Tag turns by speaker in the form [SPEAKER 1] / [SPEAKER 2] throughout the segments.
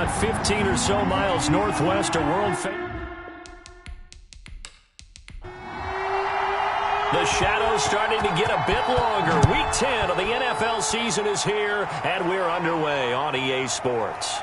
[SPEAKER 1] about 15 or so miles northwest of world famous. The shadow's starting to get a bit longer. Week 10 of the NFL season is here, and we're underway on EA Sports.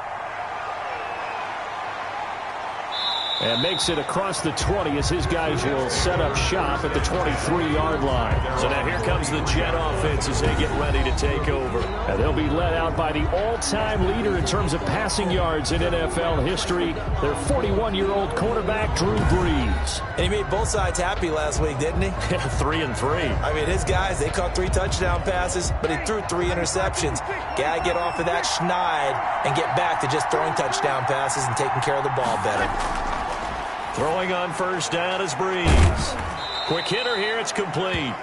[SPEAKER 1] And makes it across the 20 as his guys will set up shop at the 23-yard line. So now here comes the Jet offense as they get ready to take over. And they'll be led out by the all-time leader in terms of passing yards in NFL history, their 41-year-old quarterback, Drew Brees.
[SPEAKER 2] And he made both sides happy last week, didn't he?
[SPEAKER 1] 3-3.
[SPEAKER 2] I mean, his guys, they caught 3 touchdown passes, but he threw 3 interceptions. Gotta get off of that schneid and get back to just throwing touchdown passes and taking care of the ball better.
[SPEAKER 1] Throwing on first down is Brees. Quick hitter here, it's complete.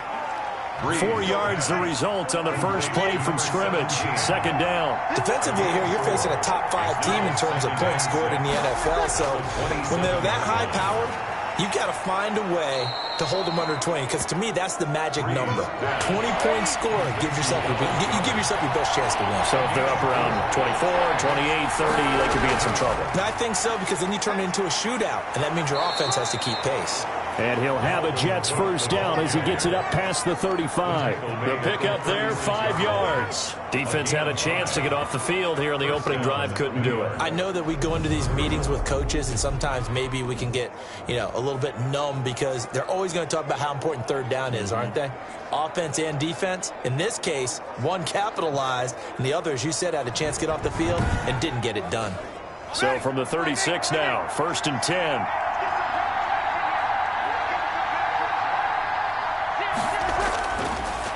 [SPEAKER 1] 4 yards the result on the first play from scrimmage. Second down.
[SPEAKER 2] Defensively here, you're facing a top 5 team in terms of points scored in the NFL. So when they're that high-powered, you've got to find a way to hold them under 20, because to me, that's the magic number. 20-point score gives yourself you give yourself your best chance to win.
[SPEAKER 1] So if they're up around 24, 28, 30, they could be in some trouble.
[SPEAKER 2] And I think so, because then you turn it into a shootout, and that means your offense has to keep pace.
[SPEAKER 1] And he'll have a Jets first down as he gets it up past the 35. The pickup there, 5 yards. Defense had a chance to get off the field here on the opening drive, couldn't do it.
[SPEAKER 2] I know that we go into these meetings with coaches, and sometimes maybe we can get, a little bit numb, because they're always going to talk about how important third down is, aren't they? Offense and defense. In this case, one capitalized, and the other, as you said, had a chance to get off the field and didn't get it done.
[SPEAKER 1] So from the 36 now, 1st and 10.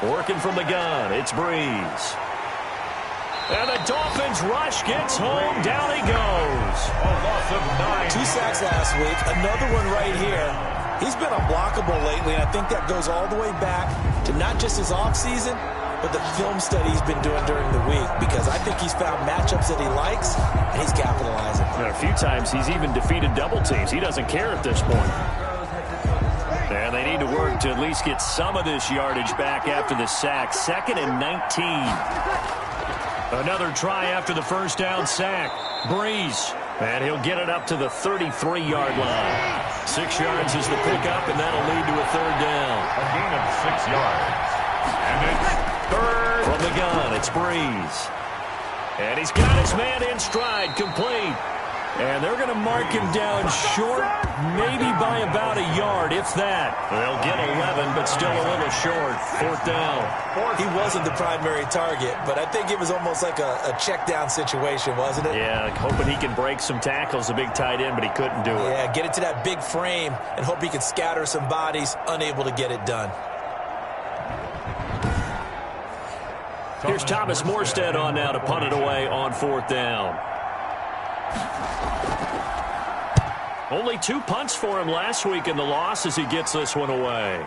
[SPEAKER 1] Working from the gun, it's Brees. And the Dolphins rush gets home, down he goes. A loss of 9.
[SPEAKER 2] 2 sacks last week, another one right here. He's been unblockable lately, and I think that goes all the way back to not just his offseason, but the film study he's been doing during the week, because I think he's found matchups that he likes, and he's capitalizing.
[SPEAKER 1] And a few times he's even defeated double teams. He doesn't care at this point. And they need to work to at least get some of this yardage back after the sack. 2nd and 19. Another try after the first down sack. Brees. And he'll get it up to the 33-yard line. 6 yards is the pickup, and that'll lead to a third down.
[SPEAKER 3] A gain of 6 yards. And it's third.
[SPEAKER 1] From the gun, it's Brees. And he's got his man in stride, complete. And they're going to mark him down short, maybe by about a yard, if that. They'll get 11, but still a little short. 4th down.
[SPEAKER 2] He wasn't the primary target, but I think it was almost like a check down situation, wasn't it?
[SPEAKER 1] Yeah, hoping he can break some tackles, a big tight end, but he couldn't do it.
[SPEAKER 2] Yeah, get it to that big frame and hope he can scatter some bodies, unable to get it done.
[SPEAKER 1] Here's Thomas Morstead on now to punt it away on 4th down. Only 2 punts for him last week in the loss as he gets this one away.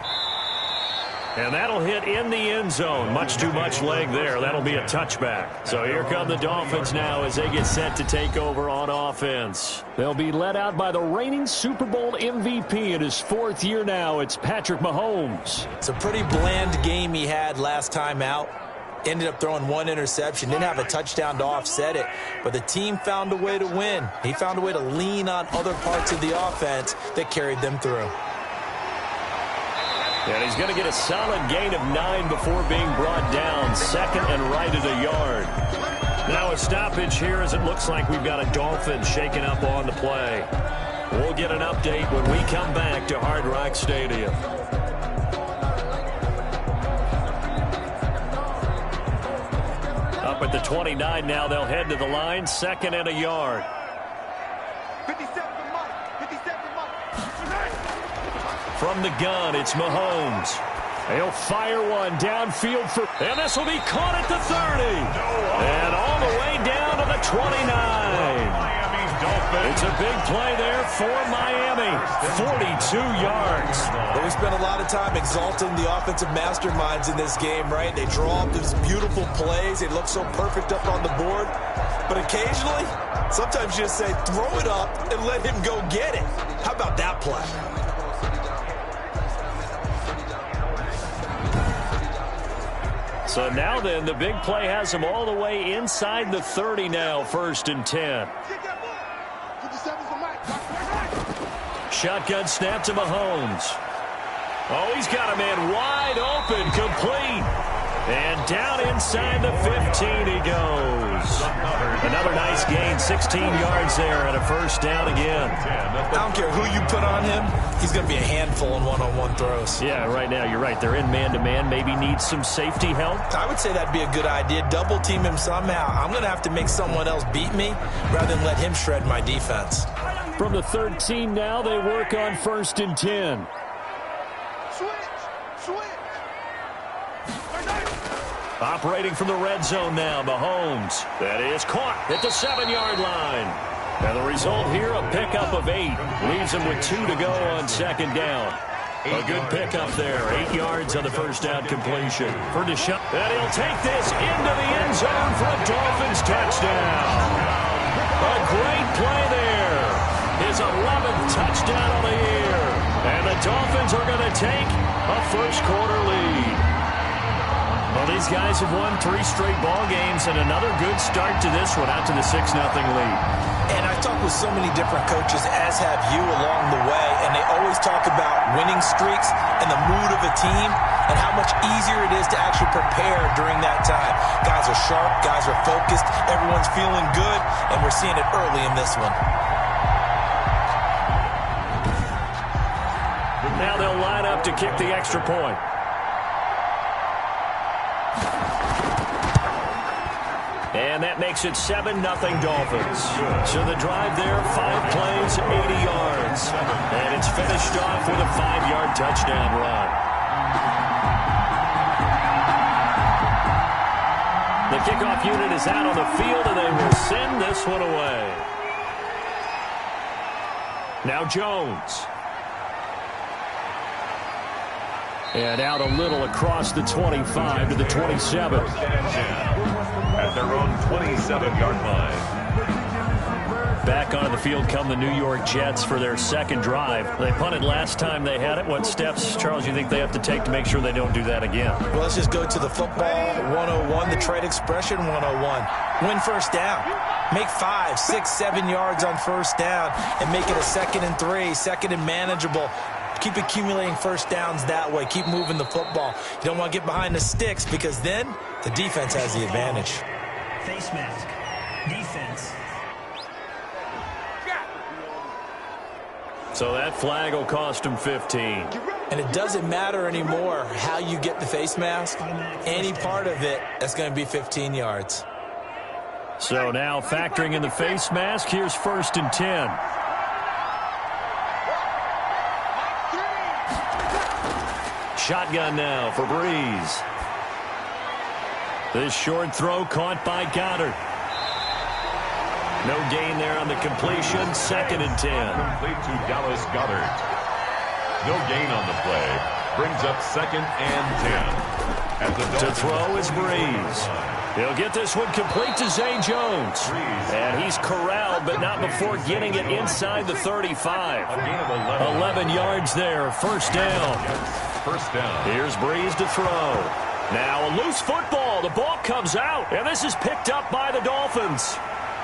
[SPEAKER 1] And that'll hit in the end zone. Much too much leg there. That'll be a touchback. So here come the Dolphins now as they get set to take over on offense. They'll be led out by the reigning Super Bowl MVP in his 4th year now. It's Patrick Mahomes.
[SPEAKER 2] It's a pretty bland game he had last time out. Ended up throwing 1 interception. Didn't have a touchdown to offset it. But the team found a way to win. He found a way to lean on other parts of the offense that carried them through.
[SPEAKER 1] And he's going to get a solid gain of 9 before being brought down. 2nd and right at a yard. Now a stoppage here as it looks like we've got a Dolphin shaking up on the play. We'll get an update when we come back to Hard Rock Stadium. Up at the 29 now, they'll head to the line. 2nd and a yard.
[SPEAKER 3] 57
[SPEAKER 1] From the gun, it's Mahomes. He'll fire one downfield for, and this will be caught at the 30. And all the way down to the 29. It's a big play there for Miami. 42 yards.
[SPEAKER 2] Well, we spent a lot of time exalting the offensive masterminds in this game, right? They draw up these beautiful plays. They look so perfect up on the board. But occasionally, sometimes you just say, throw it up and let him go get it. How about that play?
[SPEAKER 1] So now then, the big play has them all the way inside the 30 now, 1st and 10. Shotgun snap to Mahomes. Oh, he's got a man wide open, complete. And down inside the 15 he goes. Another nice gain, 16 yards there and a 1st down again.
[SPEAKER 2] I don't care who you put on him, he's going to be a handful in one-on-one throws.
[SPEAKER 1] Yeah, right now you're right. They're in man-to-man, maybe needs some safety help.
[SPEAKER 2] I would say that'd be a good idea. Double team him somehow. I'm going to have to make someone else beat me rather than let him shred my defense.
[SPEAKER 1] From the 13 now, they work on 1st and 10. Operating from the red zone now, Mahomes. That is caught at the 7-yard line. And the result here, a pickup of 8. Leaves him with 2 to go on 2nd down. A good pickup there. 8 yards on the 1st down completion for Deshaun. And he'll take this into the end zone for a Dolphins touchdown. A great play there. His 11th touchdown of the year. And the Dolphins are going to take a 1st quarter lead. Well, these guys have won 3 straight ball games and another good start to this one out to the 6-0 lead.
[SPEAKER 2] And I've talked with so many different coaches, as have you along the way, and they always talk about winning streaks and the mood of a team and how much easier it is to actually prepare during that time. Guys are sharp, guys are focused, everyone's feeling good, and we're seeing it early in this one.
[SPEAKER 1] Now they'll line up to kick the extra point. And that makes it 7-0 Dolphins. So the drive there, 5 plays, 80 yards. And it's finished off with a 5-yard touchdown run. The kickoff unit is out on the field, and they will send this one away. Now Jones. And out a little across the 25 to the 27.
[SPEAKER 3] At their own 27-yard line.
[SPEAKER 1] Back onto the field come the New York Jets for their 2nd drive. They punted last time they had it. What steps, Charles, you think they have to take to make sure they don't do that again?
[SPEAKER 2] Well, let's just go to the football 101, the trade expression 101. Win 1st down. Make 5, 6, 7 yards on 1st down and make it a 2nd and 3, 2nd and manageable. Keep accumulating 1st downs that way. Keep moving the football. You don't want to get behind the sticks because then the defense has the advantage.
[SPEAKER 4] Face mask. Defense.
[SPEAKER 1] So that flag will cost him 15.
[SPEAKER 2] And it doesn't matter anymore how you get the face mask. Any part of it, that's going to be 15 yards.
[SPEAKER 1] So now factoring in the face mask, here's 1st and 10. Shotgun now for Breeze. This short throw caught by Goddard. No gain there on the completion. 2nd and 10.
[SPEAKER 3] Complete to Dallas Goedert. No gain on the play. Brings up 2nd and 10.
[SPEAKER 1] To throw is Breeze. He'll get this one complete to Zay Jones. And he's corralled, but not before getting it inside the 35. 11 yards there. 1st down.
[SPEAKER 3] 1st down.
[SPEAKER 1] Here's Breeze to throw. Now a loose football. The ball comes out. And this is picked up by the Dolphins.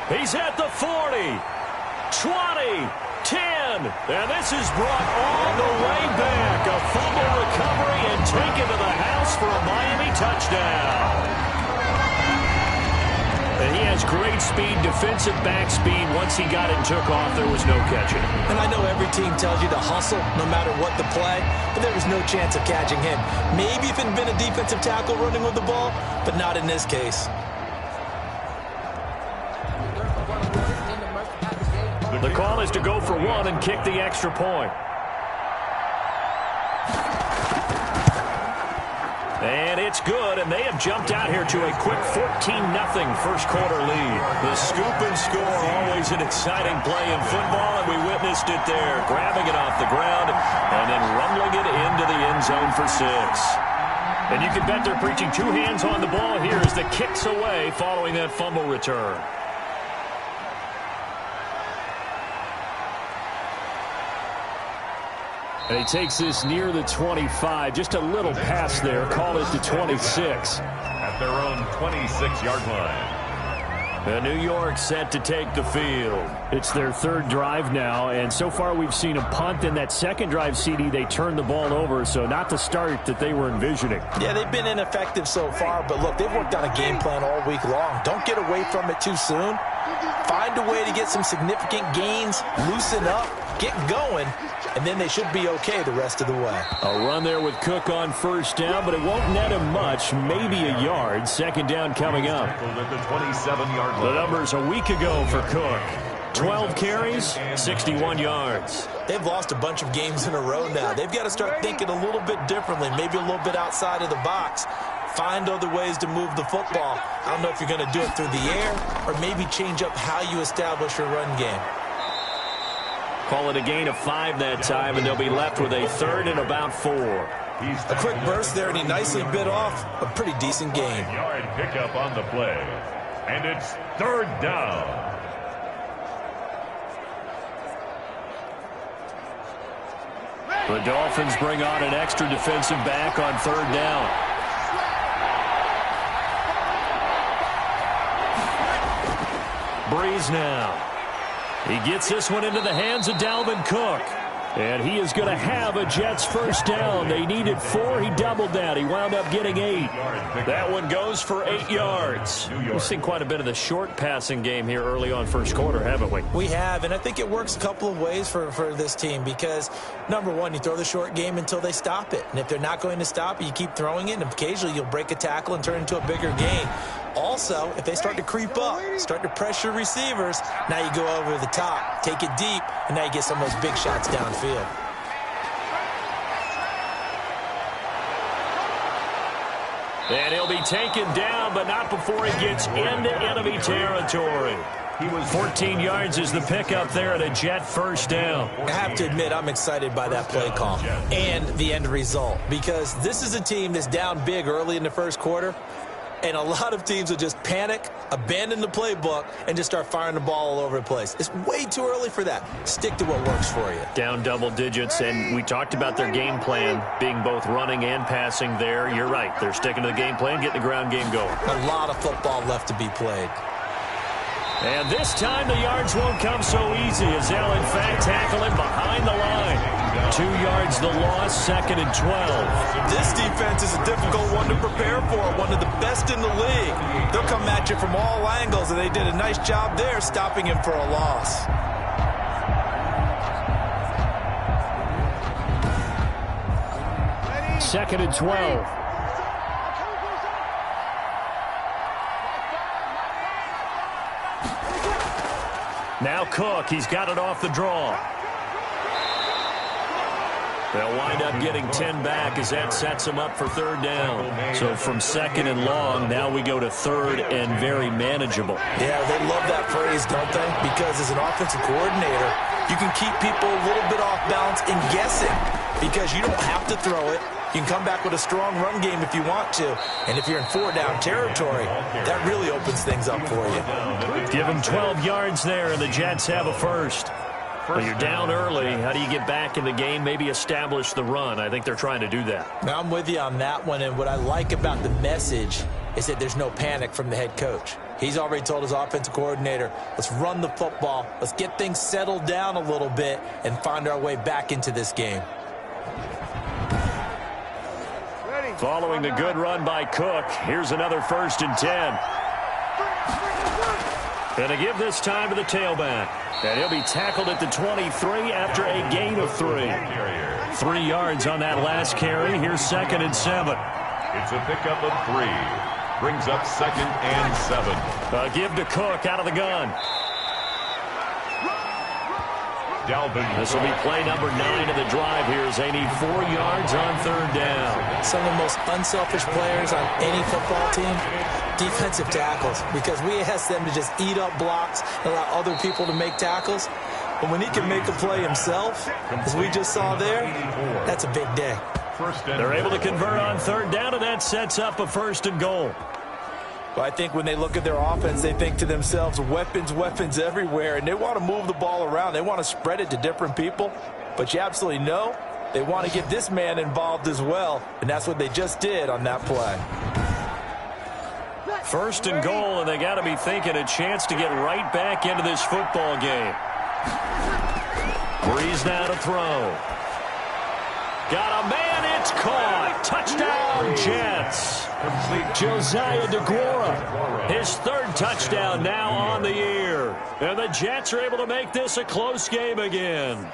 [SPEAKER 1] He's at the 40. 20. 10. And this is brought all the way back. A fumble recovery and taken to the house for a Miami touchdown. And he has great speed, defensive back speed. Once he got it and took off, there was no catching.
[SPEAKER 2] And I know every team tells you to hustle no matter what the play, but there was no chance of catching him. Maybe if it had been a defensive tackle running with the ball, but not in this case.
[SPEAKER 1] The call is to go for 1 and kick the extra point. And it's good, and they have jumped out here to a quick 14-0 1st quarter lead. The scoop and score, always an exciting play in football, and we witnessed it there, grabbing it off the ground and then rumbling it into the end zone for 6. And you can bet they're preaching 2 hands on the ball here as the kick's away following that fumble return. And he takes this near the 25. Just a little pass there. Call it to 26.
[SPEAKER 3] their own 26-yard line.
[SPEAKER 1] And New York set to take the field. It's their third drive now, and so far we've seen a punt. In that second drive, CD, they turned the ball over, so not the start that they were envisioning.
[SPEAKER 2] Yeah, they've been ineffective so far, but look, they've worked on a game plan all week long. Don't get away from it too soon. Find a way to get some significant gains, loosen up, get going, and then they should be okay the rest of the way.
[SPEAKER 1] A run there with Cook on first down, but it won't net him much, maybe a yard. Second down coming up.
[SPEAKER 3] At the 27-yard line.
[SPEAKER 1] The numbers a week ago for Cook. 12 carries, 61 yards.
[SPEAKER 2] They've lost a bunch of games in a row now. They've got to start thinking a little bit differently, maybe a little bit outside of the box. Find other ways to move the football. I don't know if you're going to do it through the air or maybe change up how you establish your run game.
[SPEAKER 1] Call it a gain of 5 that time, and they'll be left with a third and about 4.
[SPEAKER 2] A quick burst there, and he nicely bit off a pretty decent gain.
[SPEAKER 3] Yard pickup on the play. And it's third down.
[SPEAKER 1] The Dolphins bring on an extra defensive back on third down. Breeze now. He gets this one into the hands of Dalvin Cook. And he is going to have a Jets first down. They needed 4. He doubled that. He wound up getting 8. That one goes for 8 yards. We've seen quite a bit of the short passing game here early on first quarter, haven't we?
[SPEAKER 2] We have, and I think it works a couple of ways for this team because, number one, you throw the short game until they stop it. And if they're not going to stop it, you keep throwing it, and occasionally you'll break a tackle and turn it into a bigger gain. Also, if they start to creep up, start to pressure receivers, now you go over the top, take it deep, and now you get some of those big shots downfield.
[SPEAKER 1] And he'll be taken down, but not before he gets into enemy territory. 14 yards is the pickup there at a Jet first down.
[SPEAKER 2] I have to admit, I'm excited by that play call and the end result because this is a team that's down big early in the first quarter. And a lot of teams will just panic, abandon the playbook, and just start firing the ball all over the place. It's way too early for that. Stick to what works for you.
[SPEAKER 1] Down double digits, and we talked about their game plan being both running and passing there. You're right. They're sticking to the game plan, getting the ground game going.
[SPEAKER 2] A lot of football left to be played.
[SPEAKER 1] And this time the yards won't come so easy as they'll, in fact, tackle him behind the line. 2 yards the loss, second and 12.
[SPEAKER 2] This defense is a difficult one to prepare for, one of the best in the league. They'll come at you from all angles, and they did a nice job there stopping him for a loss.
[SPEAKER 1] Second and 12. Now Cook, he's got it off the draw. They'll wind up getting 10 back as that sets them up for third down. So from second and long, now we go to third and very manageable.
[SPEAKER 2] Yeah, they love that phrase, don't they? Because as an offensive coordinator, you can keep people a little bit off balance and guessing because you don't have to throw it. You can come back with a strong run game if you want to. And if you're in 4-down territory, that really opens things up for you.
[SPEAKER 1] Give them 12 yards there, and the Jets have a first. Well, you're down early. How do you get back in the game? Maybe establish the run. I think they're trying to do that.
[SPEAKER 2] Now, I'm with you on that one, and what I like about the message is that there's no panic from the head coach. He's already told his offensive coordinator, let's run the football, let's get things settled down a little bit and find our way back into this game.
[SPEAKER 1] Following the good run by Cook, here's another 1st and 10. And to give this time to the tailback. And he'll be tackled at the 23 after a gain of 3. 3 yards on that last carry. Here's 2nd and 7.
[SPEAKER 3] It's a pickup of 3. Brings up 2nd and 7.
[SPEAKER 1] Give to Cook out of the gun. This will be play number 9 of the drive here as they need 4 yards on third down.
[SPEAKER 2] Some of the most unselfish players on any football team, defensive tackles, because we ask them to just eat up blocks and allow other people to make tackles. But when he can make a play himself, as we just saw there, that's a big day.
[SPEAKER 1] They're able to convert on third down, and that sets up a 1st and goal.
[SPEAKER 2] But I think when they look at their offense, they think to themselves, weapons everywhere, and they want to move the ball around. They want to spread it to different people. But you absolutely know they want to get this man involved as well, and that's what they just did on that play.
[SPEAKER 1] First and goal, and they got to be thinking a chance to get right back into this football game. Breeze now to throw. Got a man, it's caught. Touchdown, Jets. Josiah DeGuara, his third touchdown now on the year. And the Jets are able to make this a close game again.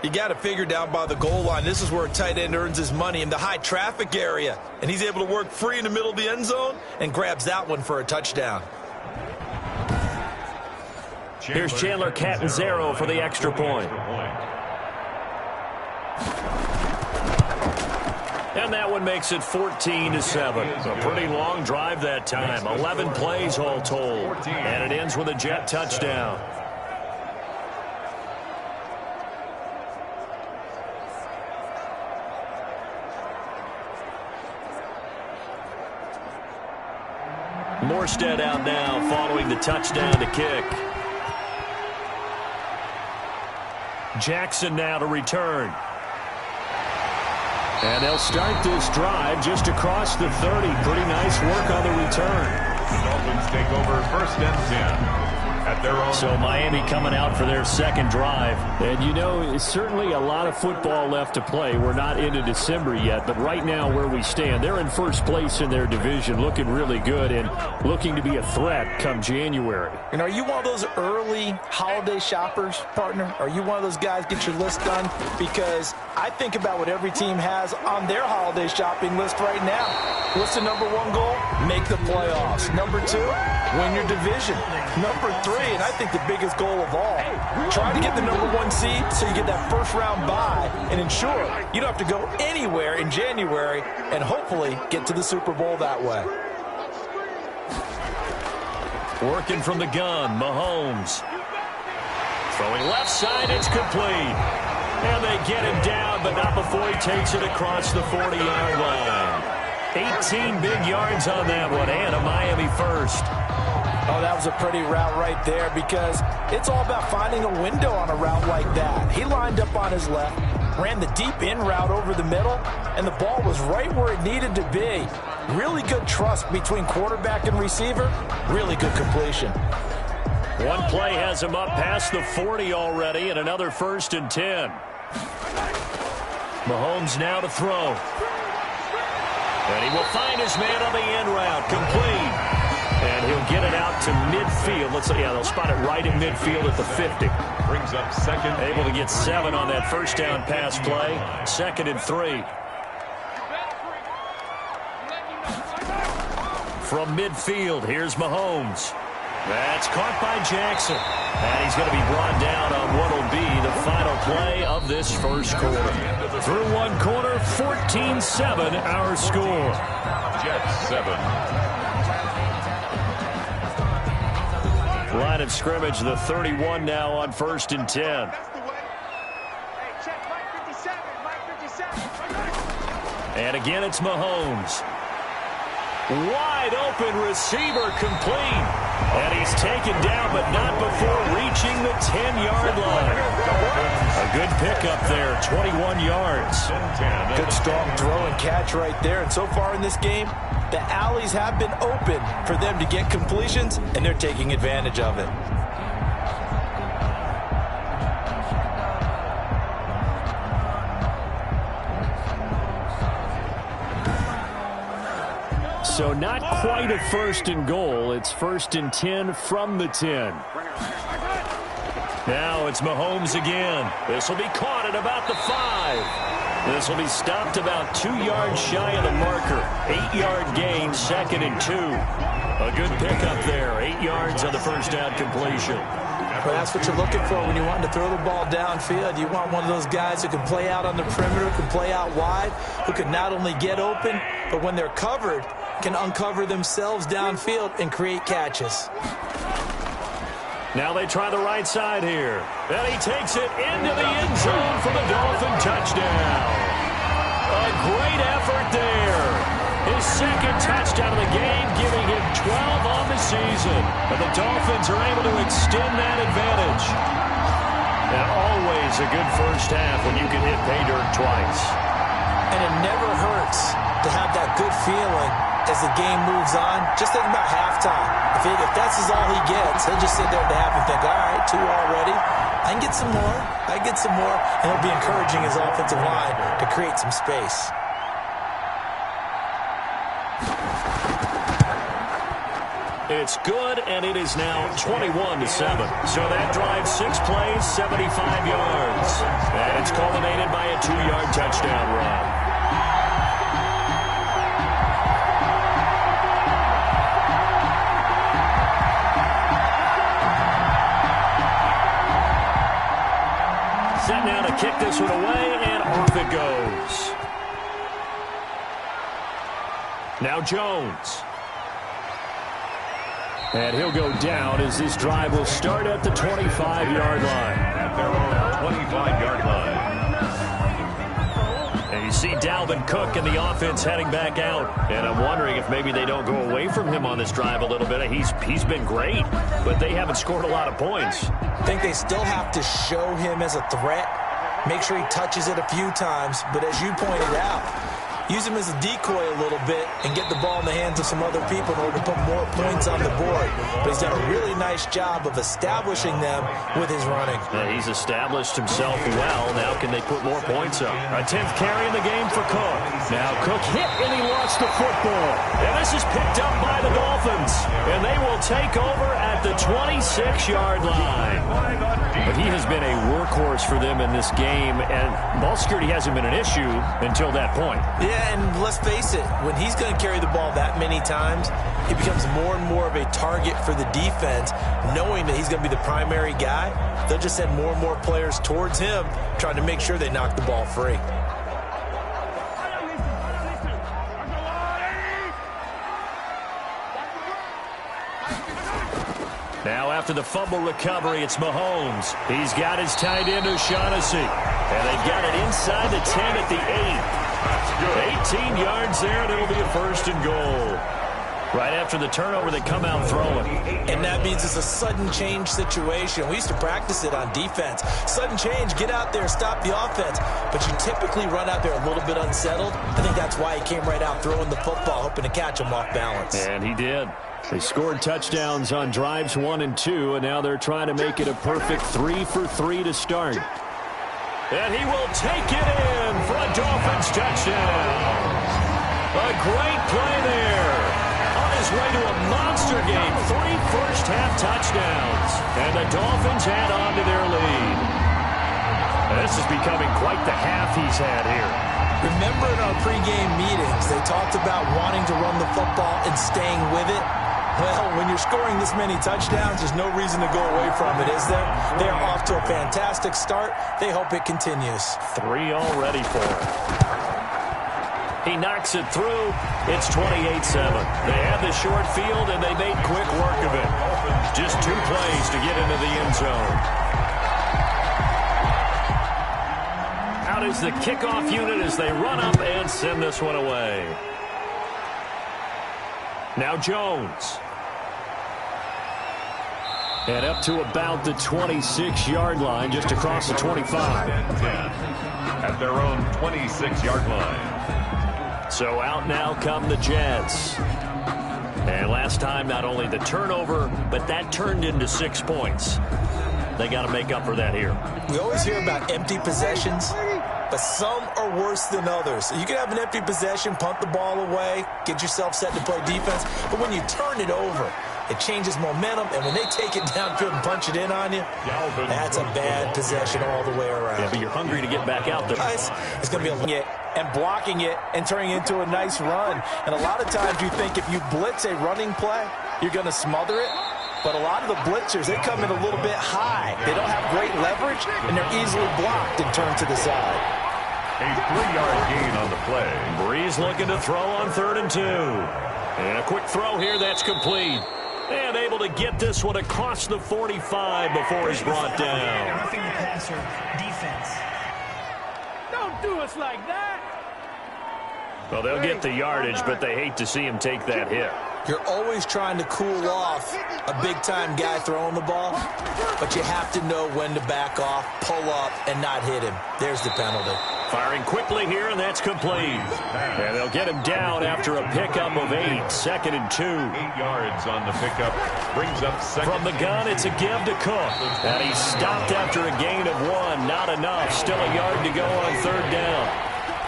[SPEAKER 2] You got to figure down by the goal line. This is where a tight end earns his money, in the high traffic area. And he's able to work free in the middle of the end zone and grabs that one for a touchdown.
[SPEAKER 1] Here's Chandler Catanzaro for the extra point. And that one makes it 14-7. A pretty long drive that time. 11 plays all told. And it ends with a Jet touchdown. Morstead out now following the touchdown to kick. Jackson now to return. And they'll start this drive just across the 30. Pretty nice work on the return.
[SPEAKER 3] The Dolphins take over first and 10. At their own.
[SPEAKER 1] So Miami coming out for their second drive. And, you know, certainly a lot of football left to play. We're not into December yet, but right now where we stand, they're in first place in their division, looking really good and looking to be a threat come January.
[SPEAKER 2] And are you one of those early holiday shoppers, partner? Are you one of those guys get your list done? Because I think about what every team has on their holiday shopping list right now. What's the number one goal? Make the playoffs. Number two, win your division. Number three, and I think the biggest goal of all, try to get the number one seed so you get that first round bye and ensure you don't have to go anywhere in January and hopefully get to the Super Bowl that way.
[SPEAKER 1] Working from the gun, Mahomes. Throwing left side, it's complete. And they get him down, but not before he takes it across the 40-yard line. 18 big yards on that one, and a Miami first.
[SPEAKER 2] Oh, that was a pretty route right there because it's all about finding a window on a route like that. He lined up on his left, ran the deep in route over the middle, and the ball was right where it needed to be. Really good trust between quarterback and receiver. Really good completion.
[SPEAKER 1] One play has him up past the 40 already, and another first and 10. Mahomes now to throw. And he will find his man on the end route, complete. And he'll get it out to midfield. They'll spot it right in midfield at the 50.
[SPEAKER 3] Brings up second.
[SPEAKER 1] Able to get 7 on that first down pass play. 2nd and 3. From midfield, here's Mahomes. That's caught by Jackson. And he's going to be brought down on what will be the final play of this first quarter. Through one quarter, 14-7 our score.
[SPEAKER 3] Jets 7.
[SPEAKER 1] Line of scrimmage, the 31 now on 1st and 10. And again, it's Mahomes. Wide open receiver, complete. And he's taken down, but not before reaching the 10-yard line. A good pickup there, 21 yards.
[SPEAKER 2] Good strong throw and catch right there. And so far in this game, the alleys have been open for them to get completions, and they're taking advantage of it.
[SPEAKER 1] So not quite a 1st and goal. It's 1st and 10 from the 10. Now it's Mahomes again. This will be caught at about the 5. This will be stopped about 2 yards shy of the marker. 8-yard gain, 2nd and 2. A good pickup there. 8 yards on the first down completion.
[SPEAKER 2] But that's what you're looking for when you want to throw the ball downfield. You want one of those guys who can play out on the perimeter, can play out wide, who can not only get open, but when they're covered, can uncover themselves downfield and create catches.
[SPEAKER 1] Now they try the right side here. And he takes it into the end zone for the Dolphin touchdown. A great effort there. His second touchdown of the game, giving him 12 on the season. And the Dolphins are able to extend that advantage. And always a good first half when you can hit pay dirt twice.
[SPEAKER 2] And it never hurts to have that good feeling as the game moves on, just think about halftime. If that's all he gets, he'll just sit there at the half and think, all right, 2 already. I can get some more. And he'll be encouraging his offensive line to create some space.
[SPEAKER 1] It's good, and it is now 21-7. So that drive, 6 plays, 75 yards. And it's culminated by a 2-yard touchdown run. Set now to kick this one away, and off it goes. Now Jones. And he'll go down as this drive will start at the 25-yard line.
[SPEAKER 3] At their own 25-yard line.
[SPEAKER 1] And you see Dalvin Cook and the offense heading back out. And I'm wondering if maybe they don't go away from him on this drive a little bit. He's been great, but they haven't scored a lot of points.
[SPEAKER 2] I think they still have to show him as a threat. Make sure he touches it a few times. But as you pointed out, use him as a decoy a little bit and get the ball in the hands of some other people in order to put more points on the board. But he's done a really nice job of establishing them with his running.
[SPEAKER 1] He's established himself well. Now can they put more points up? A 10th carry in the game for Cook. Now Cook hit and he lost the football. And this is picked up by the Dolphins. And they will take over at the 26-yard line. But he has been a workhorse for them in this game. And ball security hasn't been an issue until that point.
[SPEAKER 2] Yeah, and let's face it, when he's going to carry the ball that many times, he becomes more and more of a target for the defense, knowing that he's going to be the primary guy. They'll just send more and more players towards him, trying to make sure they knock the ball free.
[SPEAKER 1] Now after the fumble recovery, it's Mahomes. He's got his tight end O'Shaughnessy. And they've got it inside the 10 at the 8. 18 yards there, and it'll be a 1st and goal. Right after the turnover, they come out throwing.
[SPEAKER 2] And that means it's a sudden change situation. We used to practice it on defense. Sudden change, get out there, stop the offense. But you typically run out there a little bit unsettled. I think that's why he came right out throwing the football, hoping to catch him off balance.
[SPEAKER 1] And he did. They scored touchdowns on drives 1 and 2, and now they're trying to make it a perfect 3 for 3 to start. And he will take it in for a Dolphins touchdown. A great play there. On his way to a monster game, 3 first-half touchdowns. And the Dolphins add on to their lead. And this is becoming quite the half he's had here.
[SPEAKER 2] Remember in our pregame meetings, they talked about wanting to run the football and staying with it. Well, when you're scoring this many touchdowns, there's no reason to go away from it, is there? They're off to a fantastic start. They hope it continues.
[SPEAKER 1] 3 already for him. He knocks it through. It's 28-7. They had the short field, and they made quick work of it. Just 2 plays to get into the end zone. Out is the kickoff unit as they run up and send this one away. Now Jones. And up to about the 26-yard line, just across the 25.
[SPEAKER 3] At their own 26-yard line.
[SPEAKER 1] So out now come the Jets. And last time, not only the turnover, but that turned into 6 points. They got to make up for that here.
[SPEAKER 2] We always hear about empty possessions, but some are worse than others. You can have an empty possession, punt the ball away, get yourself set to play defense, but when you turn it over, it changes momentum, and when they take it downfield and punch it in on you, that's a bad possession all the way around.
[SPEAKER 1] Yeah, but you're hungry to get back out there.
[SPEAKER 2] It's going to be and blocking it and turning it into a nice run. And a lot of times you think if you blitz a running play, you're going to smother it. But a lot of the blitzers, they come in a little bit high. They don't have great leverage, and they're easily blocked and turned to the side.
[SPEAKER 3] A 3-yard gain on the play.
[SPEAKER 1] Breeze looking to throw on 3rd and 2. And a quick throw here, that's complete. And able to get this one across the 45 before he's brought down.
[SPEAKER 4] Roughing the passer, defense.
[SPEAKER 5] Don't do us like that.
[SPEAKER 1] Well, they'll get the yardage, but they hate to see him take that hit.
[SPEAKER 2] You're always trying to cool off a big-time guy throwing the ball, but you have to know when to back off, pull up, and not hit him. There's the penalty.
[SPEAKER 1] Firing quickly here, and that's complete. And they'll get him down after a pickup of 8. 2nd and 2.
[SPEAKER 3] 8 yards on the pickup. Brings up 2nd.
[SPEAKER 1] From the gun, it's a give to Cook. And he's stopped after a gain of 1. Not enough. Still a yard to go on 3rd down.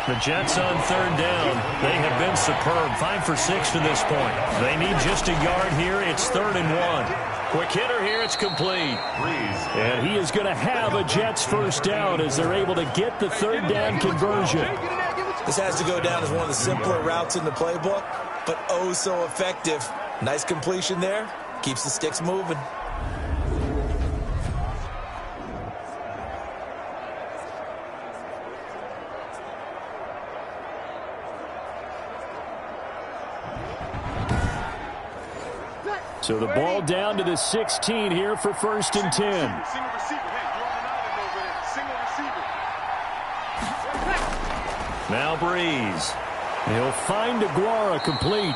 [SPEAKER 1] The Jets on 3rd down. They have been superb. 5 for 6 to this point. They need just a yard here. It's 3rd and 1. Quick hitter here. It's complete. And he is going to have a Jets first down as they're able to get the 3rd down conversion.
[SPEAKER 2] This has to go down as one of the simpler routes in the playbook, but oh so effective. Nice completion there. Keeps the sticks moving.
[SPEAKER 1] So the ball down to the 16 here for 1st and 10. Now Breeze. He'll find Aguara complete.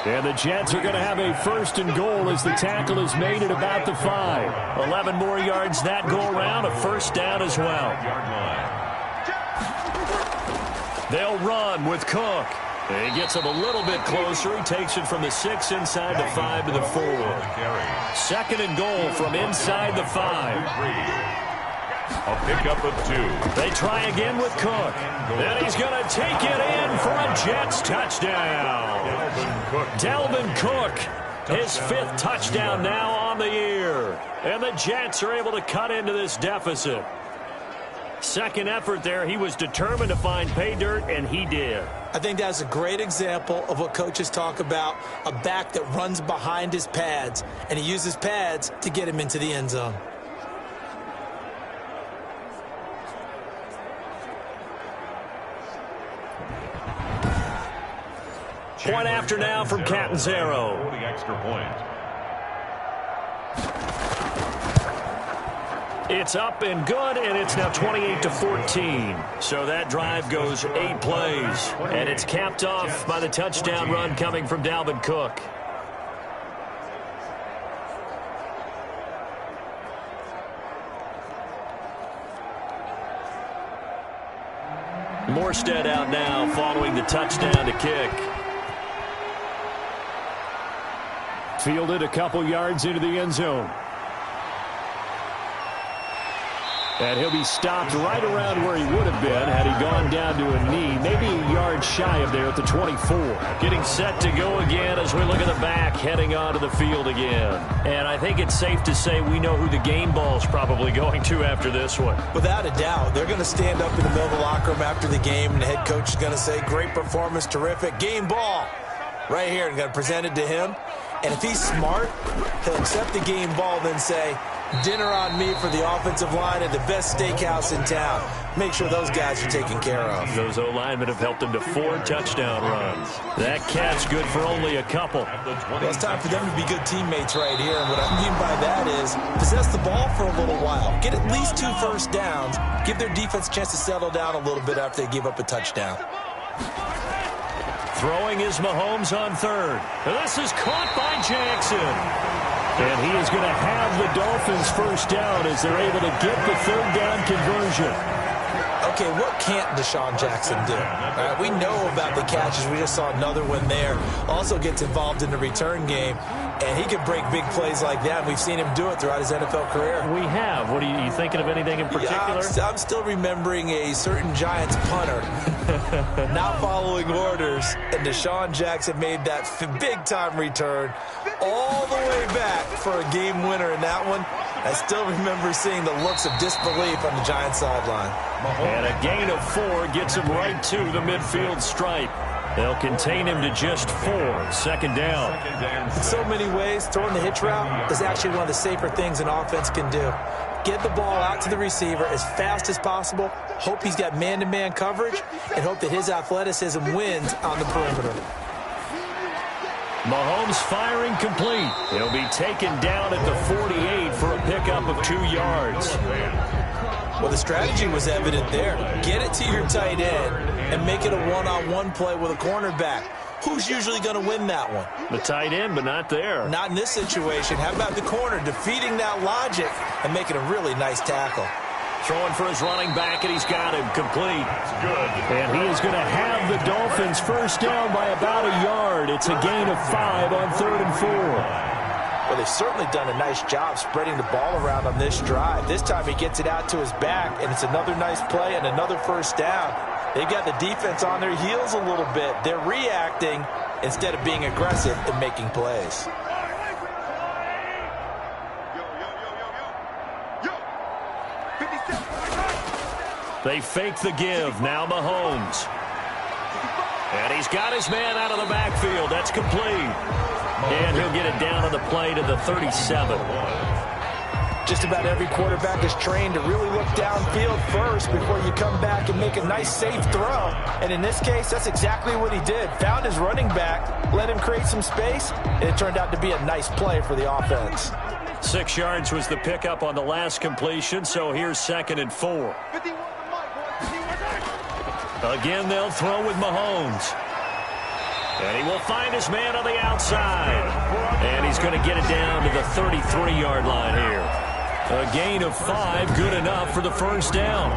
[SPEAKER 1] And the Jets are going to have a 1st and goal as the tackle is made at about the 5. 11 more yards that go around. A 1st down as well. They'll run with Cook. He gets him a little bit closer. He takes it from the 6 inside the 5 to the 4. 2nd and goal from inside the 5.
[SPEAKER 3] A pickup of 2.
[SPEAKER 1] They try again with Cook. Then he's going to take it in for a Jets touchdown. Dalvin Cook, his 5th touchdown now on the year. And the Jets are able to cut into this deficit. 2nd effort there. He was determined to find pay dirt, and he did.
[SPEAKER 2] I think that's a great example of what coaches talk about, a back that runs behind his pads, and he uses pads to get him into the end zone.
[SPEAKER 1] Point after now from Catanzaro.
[SPEAKER 3] For the extra point.
[SPEAKER 1] It's up and good, and it's now 28-14. So that drive goes 8 plays, and it's capped off by the touchdown run coming from Dalvin Cook. Morstead out now following the touchdown to kick. Fielded a couple yards into the end zone. And he'll be stopped right around where he would have been had he gone down to a knee, maybe a yard shy of there at the 24. Getting set to go again as we look at the back, heading onto the field again. And I think it's safe to say we know who the game ball's probably going to after this one.
[SPEAKER 2] Without a doubt, they're going to stand up in the middle of the locker room after the game, and the head coach is going to say, great performance, terrific, game ball. Right here, and going to present it to him. And if he's smart, he'll accept the game ball, then say, dinner on me for the offensive line at the best steakhouse in town. Make sure those guys are taken care of.
[SPEAKER 1] Those O-linemen have helped him to 4 touchdown runs. That catch good for only a couple.
[SPEAKER 2] Well, it's time for them to be good teammates right here. And what I mean by that is possess the ball for a little while. Get at least 2 first downs. Give their defense a chance to settle down a little bit after they give up a touchdown.
[SPEAKER 1] Throwing is Mahomes on 3rd. This is caught by Jackson. And he is going to have the Dolphins first down as they're able to get the 3rd down conversion.
[SPEAKER 2] Okay, what can't Deshaun Jackson do? We know about the catches. We just saw another one there. Also gets involved in the return game, and he can break big plays like that. We've seen him do it throughout his NFL career.
[SPEAKER 1] We have. What are you thinking of anything in particular?
[SPEAKER 2] Yeah, I'm still remembering a certain Giants punter not following orders, and Deshaun Jackson made that big-time return all the way back for a game winner in that one. I still remember seeing the looks of disbelief on the Giants sideline.
[SPEAKER 1] And a gain of 4 gets him right to the midfield stripe. They'll contain him to just 4. 2nd down.
[SPEAKER 2] In so many ways, throwing the hitch route is actually one of the safer things an offense can do. Get the ball out to the receiver as fast as possible, hope he's got man-to-man coverage, and hope that his athleticism wins on the perimeter.
[SPEAKER 1] Mahomes firing complete. He'll be taken down at the 48 for a pickup of 2 yards.
[SPEAKER 2] Well, the strategy was evident there. Get it to your tight end and make it a one-on-one play with a cornerback. Who's usually going to win that one?
[SPEAKER 1] The tight end, but not there.
[SPEAKER 2] Not in this situation. How about the corner defeating that logic and making a really nice tackle?
[SPEAKER 1] Throwing for his running back, and he's got him complete.
[SPEAKER 3] Good.
[SPEAKER 1] And he is going to have the Dolphins first down by about a yard. It's a gain of 5 on 3rd and 4.
[SPEAKER 2] Well, they've certainly done a nice job spreading the ball around on this drive. This time he gets it out to his back, and it's another nice play and another first down. They've got the defense on their heels a little bit. They're reacting instead of being aggressive and making plays.
[SPEAKER 1] They fake the give. Now Mahomes. And he's got his man out of the backfield. That's complete. And he'll get it down on the play to the 37.
[SPEAKER 2] Just about every quarterback is trained to really look downfield first before you come back and make a nice, safe throw. And in this case, that's exactly what he did. Found his running back, let him create some space, and it turned out to be a nice play for the offense.
[SPEAKER 1] 6 yards was the pickup on the last completion, so here's 2nd and 4. Again, they'll throw with Mahomes. And he will find his man on the outside. And he's going to get it down to the 33-yard line here. A gain of 5, good enough for the first down.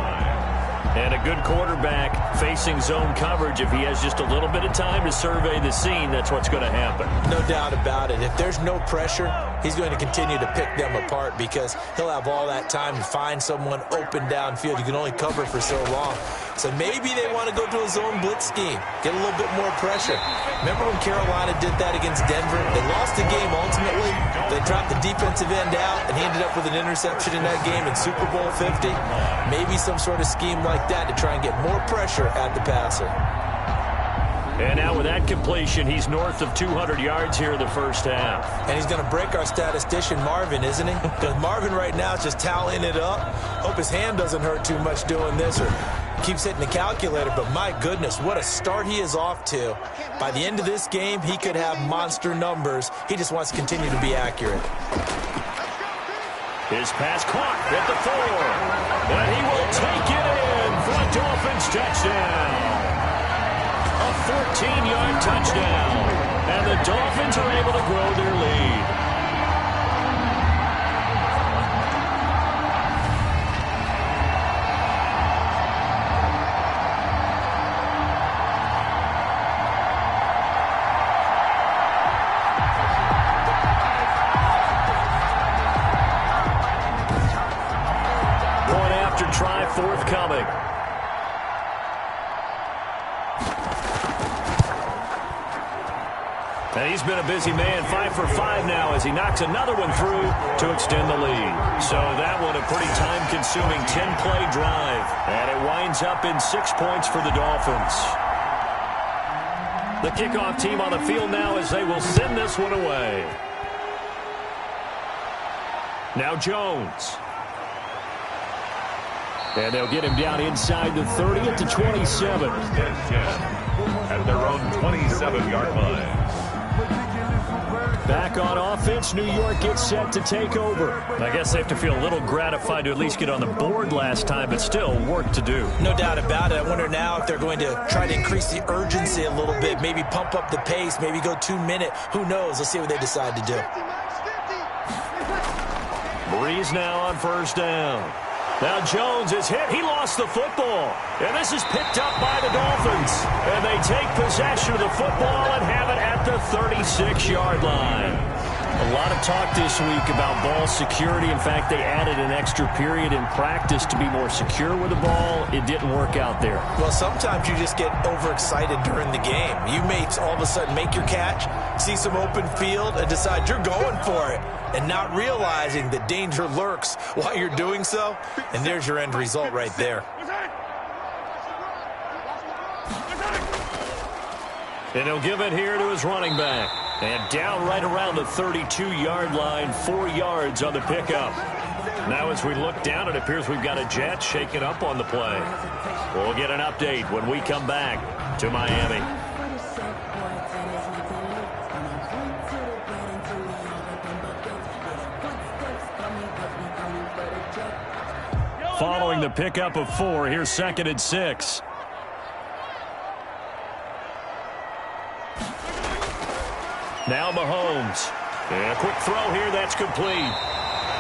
[SPEAKER 1] And a good quarterback facing zone coverage. If he has just a little bit of time to survey the scene, that's what's going to happen.
[SPEAKER 2] No doubt about it. If there's no pressure, he's going to continue to pick them apart because he'll have all that time to find someone open downfield. You can only cover for so long. So maybe they want to go to a zone blitz scheme, get a little bit more pressure. Remember when Carolina did that against Denver? They lost the game ultimately. They dropped the defensive end out, and he ended up with an interception in that game in Super Bowl 50. Maybe some sort of scheme like that to try and get more pressure at the passer.
[SPEAKER 1] And now with that completion, he's north of 200 yards here in the first half.
[SPEAKER 2] And he's going to break our statistician Marvin, isn't he? Because Marvin right now is just tallying it up. Hope his hand doesn't hurt too much doing this or keeps hitting the calculator. But my goodness, what a start he is off to. By the end of this game, he could have monster numbers. He just wants to continue to be accurate.
[SPEAKER 1] His pass caught at the 4. And he will take it in for a Dolphins touchdown. A 14-yard touchdown. And the Dolphins are able to grow their lead. Point after try forthcoming. And he's been a busy man, 5 for 5 now as he knocks another one through to extend the lead. So that one a pretty time-consuming 10-play drive. And it winds up in 6 points for the Dolphins. The kickoff team on the field now as they will send this one away. Now Jones. And they'll get him down inside the 30 at the 27.
[SPEAKER 3] At their own 27-yard line.
[SPEAKER 1] Back on offense, New York gets set to take over. I guess they have to feel a little gratified to at least get on the board last time, but still work to do.
[SPEAKER 2] No doubt about it. I wonder now if they're going to try to increase the urgency a little bit, maybe pump up the pace, maybe go 2-minute. Who knows? Let's see what they decide to do.
[SPEAKER 1] Breeze now on first down. Now Jones is hit. He lost the football. And this is picked up by the Dolphins. And they take possession of the football and have it at the 36-yard line. A lot of talk this week about ball security. In fact, they added an extra period in practice to be more secure with the ball. It didn't work out there.
[SPEAKER 2] Well, sometimes you just get overexcited during the game. You may all of a sudden make your catch, see some open field, and decide you're going for it, and not realizing that danger lurks while you're doing so. And there's your end result right there.
[SPEAKER 1] And he'll give it here to his running back. And down right around the 32-yard line, 4 yards on the pickup. Now as we look down, it appears we've got a jet shaking up on the play. We'll get an update when we come back to Miami. Following the pickup of 4, here's 2nd and 6. Now Mahomes. And a quick throw here, that's complete.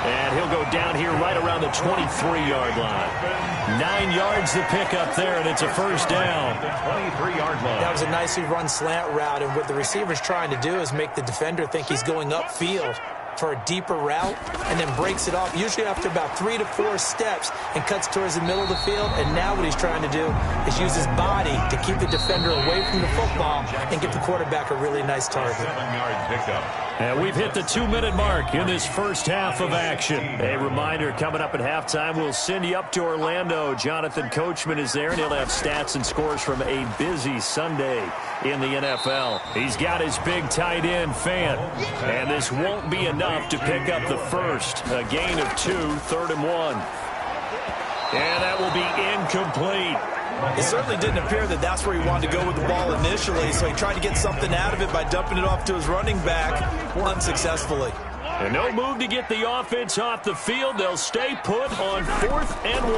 [SPEAKER 1] And he'll go down here right around the 23-yard line. 9 yards to pick up there, and it's a first down.
[SPEAKER 3] The 23-yard line.
[SPEAKER 2] That was a nicely run slant route, and what the receiver's trying to do is make the defender think he's going upfield for a deeper route, and then breaks it off, usually after about 3 to 4 steps, and cuts towards the middle of the field. And now what he's trying to do is use his body to keep the defender away from the football and get the quarterback a really nice target.
[SPEAKER 3] 7-yard pickup.
[SPEAKER 1] And we've hit the 2-minute mark in this first half of action. A reminder, coming up at halftime, we'll send you up to Orlando. Jonathan Coachman is there, and he'll have stats and scores from a busy Sunday in the NFL. He's got his big tight end, Fant. And this won't be enough to pick up the first. A gain of 2, 3rd and 1. And that will be incomplete.
[SPEAKER 2] It certainly didn't appear that that's where he wanted to go with the ball initially, so he tried to get something out of it by dumping it off to his running back unsuccessfully.
[SPEAKER 1] And no move to get the offense off the field. They'll stay put on 4th and 1.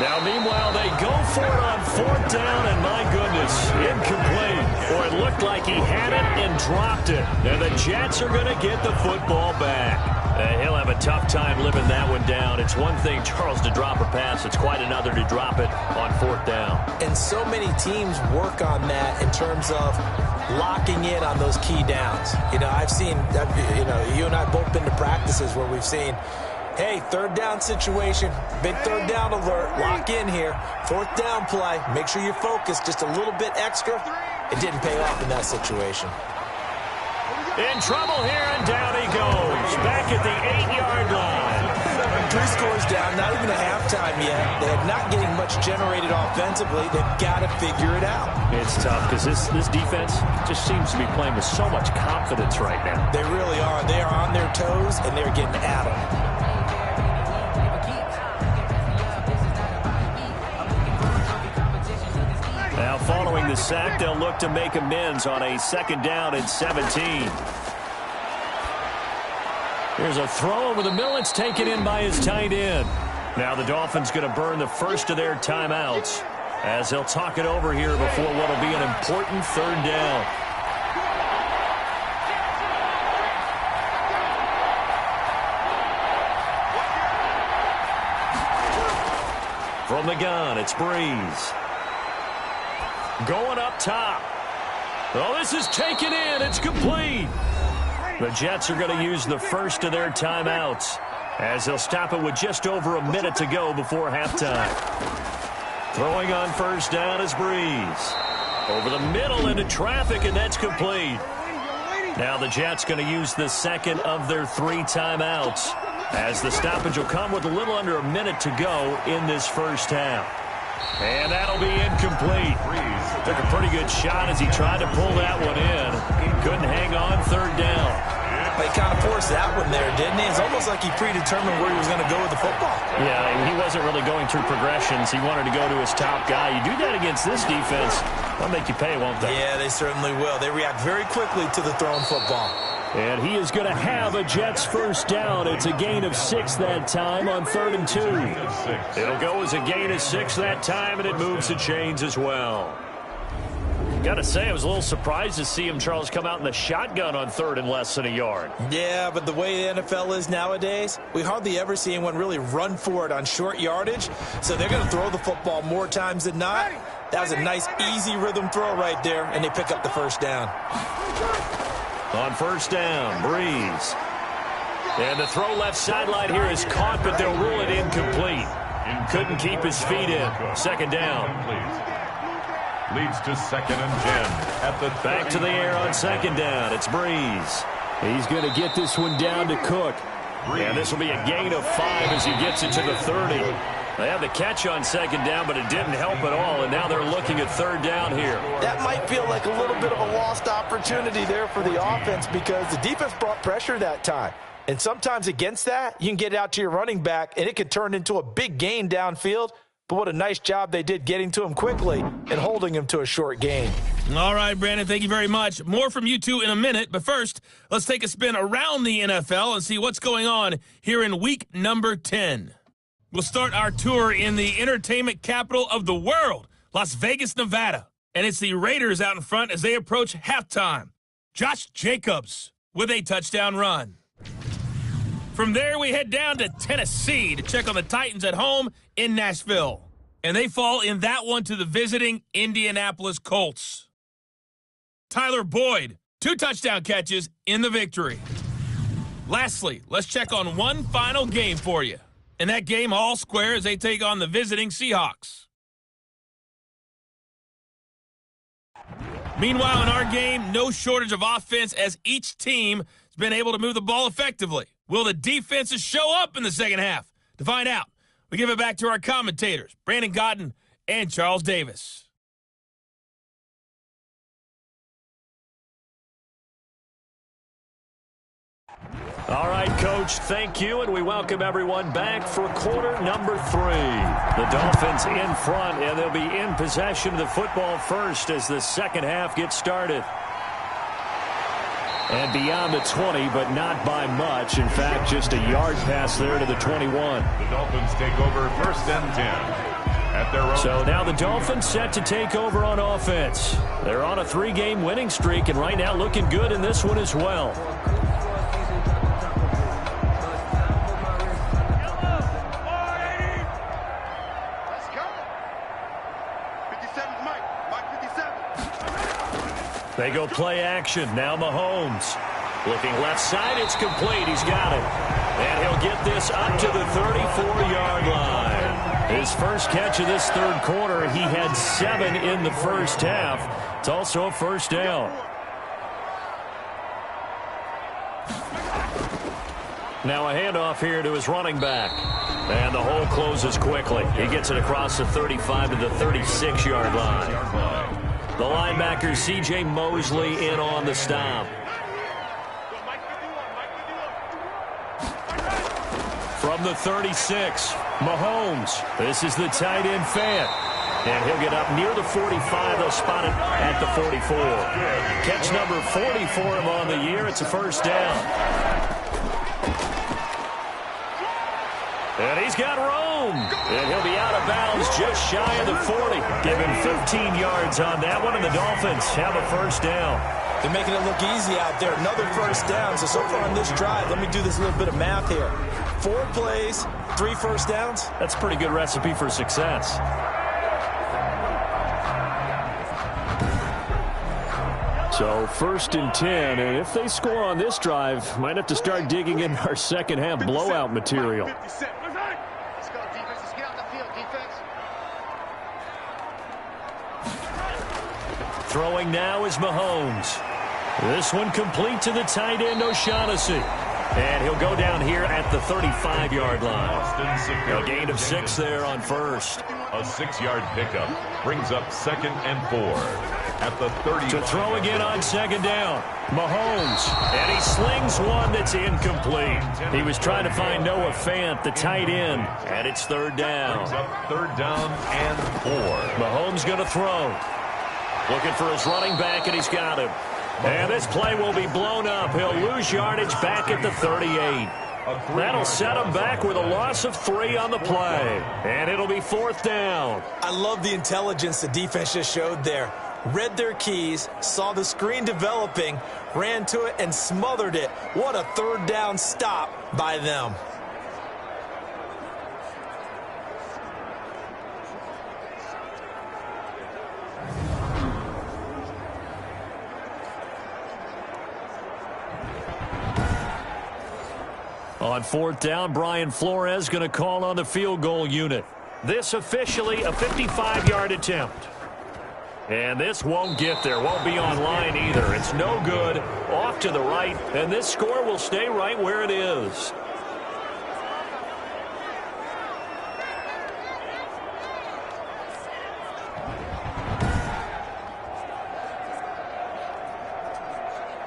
[SPEAKER 1] Now, meanwhile, they go for it on 4th down, and my goodness, incomplete. Or it looked like he had it and dropped it. And the Jets are going to get the football back. He'll have a tough time living that one down. It's one thing, Charles, to drop a pass. It's quite another to drop it on 4th down.
[SPEAKER 2] And so many teams work on that in terms of locking in on those key downs. You know, I've seen, you and I both been to practices where we've seen, hey, 3rd down situation, big 3rd down alert, lock in here, 4th down play, make sure you're focused just a little bit extra. It didn't pay off in that situation.
[SPEAKER 1] In trouble here, and down he goes. Back at the 8-yard line.
[SPEAKER 2] 3 scores down, not even a halftime yet. They're not getting much generated offensively. They've got to figure it out.
[SPEAKER 1] It's tough because this defense just seems to be playing with so much confidence right now.
[SPEAKER 2] They really are. They are on their toes, and they're getting at them.
[SPEAKER 1] Now, following the sack, they'll look to make amends on a 2nd down and 17. Here's a throw over the middle. It's taken in by his tight end. Now the Dolphins going to burn the first of their timeouts as they'll talk it over here before what will be an important 3rd down. From the gun, it's Breeze. Going up top. Oh, this is taken in. It's complete. The Jets are going to use the first of their timeouts as they'll stop it with just over a minute to go before halftime. Throwing on 1st down is Breeze. Over the middle into traffic, and that's complete. Now the Jets going to use the 2nd of their 3 timeouts as the stoppage will come with a little under a minute to go in this first half. And that'll be incomplete. Took a pretty good shot as he tried to pull that one in. Couldn't hang on 3rd down.
[SPEAKER 2] He kind of forced that one there, didn't he? It's almost like he predetermined where he was going to go with the football.
[SPEAKER 1] Yeah, he wasn't really going through progressions. He wanted to go to his top guy. You do that against this defense, they'll make you pay, won't they?
[SPEAKER 2] Yeah, they certainly will. They react very quickly to the thrown football.
[SPEAKER 1] And he is going to have a Jets first down. It's a gain of 6 that time on 3rd and 2. It'll go as a gain of 6 that time, and it moves the chains as well. Got to say, I was a little surprised to see him, Charles, come out in the shotgun on 3rd and less than a yard.
[SPEAKER 2] Yeah, but the way the NFL is nowadays, we hardly ever see anyone really run for it on short yardage. So they're going to throw the football more times than not. That was a nice, easy rhythm throw right there, and they pick up the first down.
[SPEAKER 1] On 1st down, Breeze. And the throw left sideline here is caught, but they'll rule it incomplete. Couldn't keep his feet in. 2nd down.
[SPEAKER 3] Leads to 2nd and 10 at the
[SPEAKER 1] back to the air on 2nd down. It's Breeze. He's going to get this one down to Cook. And this will be a gain of 5 as he gets it to the 30. They had the catch on 2nd down, but it didn't help at all, and now they're looking at 3rd down here.
[SPEAKER 2] That might feel like a little bit of a lost opportunity there for the offense because the defense brought pressure that time. And sometimes against that, you can get it out to your running back, and it could turn into a big gain downfield. But what a nice job they did getting to him quickly and holding him to a short gain.
[SPEAKER 6] All right, Brandon, thank you very much. More from you two in a minute. But first, let's take a spin around the NFL and see what's going on here in week number 10. We'll start our tour in the entertainment capital of the world, Las Vegas, Nevada. And it's the Raiders out in front as they approach halftime. Josh Jacobs with a touchdown run. From there, we head down to Tennessee to check on the Titans at home in Nashville. And they fall in that one to the visiting Indianapolis Colts. Tyler Boyd, 2 touchdown catches in the victory. Lastly, let's check on one final game for you. And that game all square as they take on the visiting Seahawks. Meanwhile, in our game, no shortage of offense as each team has been able to move the ball effectively. Will the defenses show up in the second half? To find out, we give it back to our commentators, Brandon Gaudin and Charles Davis.
[SPEAKER 1] All right, Coach, thank you, and we welcome everyone back for quarter number 3. The Dolphins in front, and they'll be in possession of the football first as the second half gets started. And beyond the 20, but not by much. In fact, just a yard pass there to the 21.
[SPEAKER 3] The Dolphins take over 1st and 10 at their own.
[SPEAKER 1] So now the Dolphins set to take over on offense. They're on a 3-game winning streak, and right now looking good in this one as well. They go play action. Now Mahomes. Looking left side. It's complete. He's got it. And he'll get this up to the 34-yard line. His first catch of this third quarter. He had 7 in the first half. It's also a first down. Now a handoff here to his running back. And the hole closes quickly. He gets it across the 35 to the 36-yard line. The linebacker, C.J. Mosley, in on the stop. From the 36, Mahomes. This is the tight end Fant. And he'll get up near the 45. They'll spot it at the 44. Catch number 40 for him on the year. It's a first down. And he's got room. And he'll be out of bounds just shy of the 40. Give him 15 yards on that one, and the Dolphins have a first down.
[SPEAKER 2] They're making it look easy out there. Another first down. So far on this drive, let me do this little bit of math here. 4 plays, 3 first downs.
[SPEAKER 1] That's a pretty good recipe for success. So 1st and 10, and if they score on this drive, might have to start digging in our second half blowout material. Throwing now is Mahomes. This one complete to the tight end, O'Shaughnessy. And he'll go down here at the 35-yard line. A gain of 6 there on first.
[SPEAKER 3] A 6-yard pickup brings up 2nd and 4 at the 30.
[SPEAKER 1] To throw again on second down. Mahomes. And he slings one that's incomplete. He was trying to find Noah Fant, the tight end. And it's 3rd down.
[SPEAKER 3] Brings up 3rd down and 4.
[SPEAKER 1] Mahomes going to throw. Looking for his running back, and he's got him. And this play will be blown up. He'll lose yardage back at the 38. That'll set him back with a loss of 3 on the play. And it'll be 4th down.
[SPEAKER 2] I love the intelligence the defense just showed there. Read their keys, saw the screen developing, ran to it, and smothered it. What a 3rd down stop by them.
[SPEAKER 1] On 4th down, Brian Flores going to call on the field goal unit. This officially a 55-yard attempt. And this won't get there, won't be on line either. It's no good, off to the right, and this score will stay right where it is.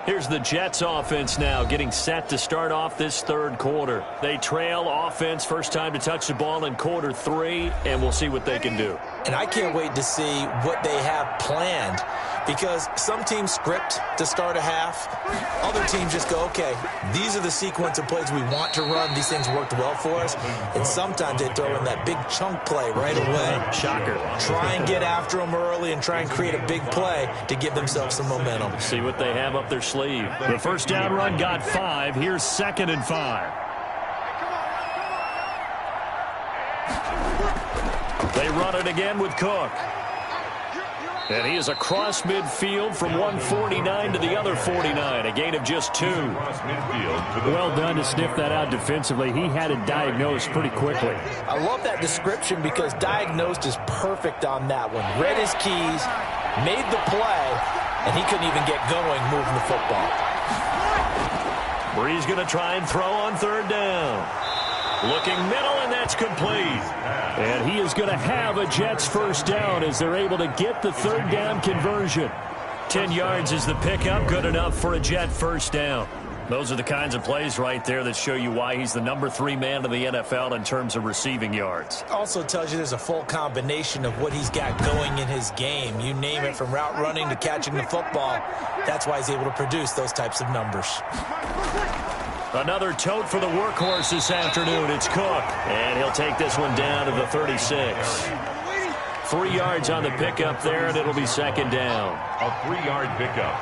[SPEAKER 1] Here's the Jets offense now getting set to start off this third quarter. They trail offense, first time to touch the ball in quarter 3, and we'll see what they can do.
[SPEAKER 2] And I can't wait to see what they have planned, because some teams script to start a half. Other teams just go, okay, these are the sequence of plays we want to run. These things worked well for us. And sometimes they throw in that big chunk play right away.
[SPEAKER 1] Shocker.
[SPEAKER 2] Try and get after them early and try and create a big play to give themselves some momentum.
[SPEAKER 1] See what they have up their sleeve. The first down run got 5. Here's 2nd and 5. They run it again with Cook. And he is across midfield from 149 to the other 49, a gain of just 2.
[SPEAKER 7] Well done to sniff that out defensively. He had it diagnosed pretty quickly.
[SPEAKER 2] I love that description because diagnosed is perfect on that one. Read his keys, made the play, and he couldn't even get going moving the football.
[SPEAKER 1] Brees going to try and throw on third down. Looking middle, and that's complete.
[SPEAKER 7] And he is going to have a Jets first down as they're able to get the third down conversion.
[SPEAKER 1] 10 yards is the pickup, good enough for a Jet first down. Those are the kinds of plays right there that show you why he's the number 3 man in the NFL in terms of receiving yards.
[SPEAKER 2] Also tells you there's a full combination of what he's got going in his game. You name it, from route running to catching the football. That's why he's able to produce those types of numbers.
[SPEAKER 1] Another tote for the workhorse this afternoon. It's Cook, and he'll take this one down to the 36. 3 yards on the pickup there, and it'll be second down.
[SPEAKER 3] A 3-yard pickup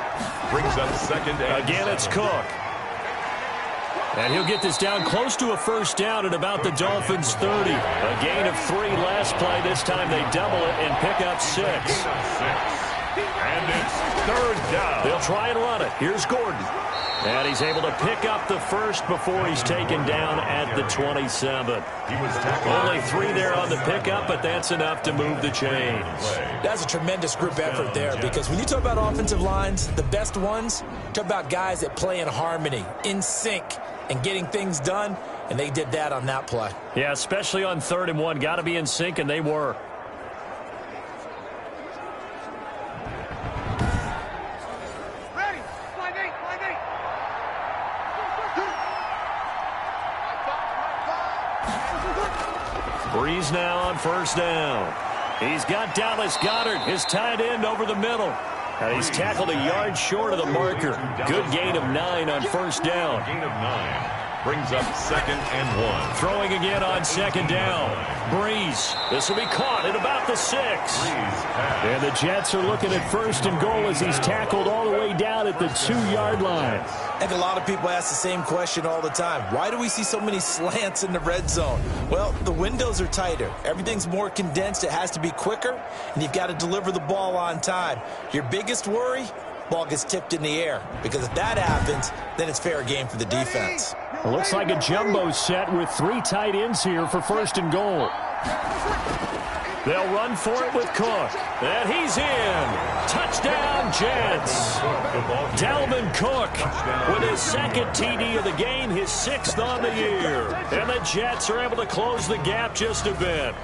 [SPEAKER 3] brings up second and
[SPEAKER 1] again, it's Cook. And he'll get this down close to a first down at about the Dolphins' 30. A gain of 3 last play. This time they double it and pick up 6.
[SPEAKER 3] And it's third down.
[SPEAKER 1] They'll try and run it. Here's Gordon. And he's able to pick up the first before he's taken down at the 27. Only 3 there on the pickup, but that's enough to move the chains.
[SPEAKER 2] That's a tremendous group effort there, because when you talk about offensive lines, the best ones, talk about guys that play in harmony, in sync, and getting things done, and they did that on that play.
[SPEAKER 1] Yeah, especially on 3rd and 1. Got to be in sync, and they were. Brees now on first down. He's got Dallas Goedert, his tight end, over the middle. And he's tackled a yard short of the marker. Good gain of 9 on first down.
[SPEAKER 3] Gain of 9 brings up second and 1.
[SPEAKER 1] Throwing again on second down. Brees. This will be caught at about the 6.
[SPEAKER 7] And the Jets are looking at first and goal as he's tackled all the way down at the 2-yard line.
[SPEAKER 2] I think a lot of people ask the same question all the time. Why do we see so many slants in the red zone? Well, the windows are tighter. Everything's more condensed. It has to be quicker, and you've got to deliver the ball on time. Your biggest worry? Ball gets tipped in the air, because if that happens, then it's fair game for the defense.
[SPEAKER 7] It looks like a jumbo set with 3 tight ends here for first and goal.
[SPEAKER 1] They'll run for it with Cook. And he's in. Touchdown, Jets. Dalvin Cook with his 2nd TD of the game, his 6th on the year. And the Jets are able to close the gap just a bit.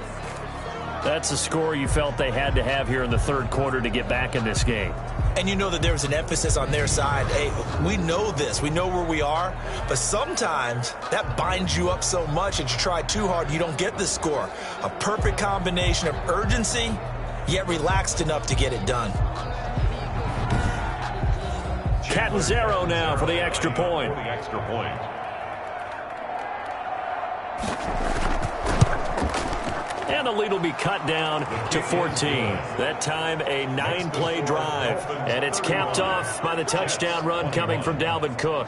[SPEAKER 1] That's a score you felt they had to have here in the 3rd quarter to get back in this game.
[SPEAKER 2] And you know that there was an emphasis on their side. Hey, we know this. We know where we are. But sometimes that binds you up so much that you try too hard, you don't get the score. A perfect combination of urgency, yet relaxed enough to get it done.
[SPEAKER 1] Catanzaro now for the extra point. And the lead will be cut down to 14. That time a 9-play drive. And it's capped off by the touchdown run coming from Dalvin Cook.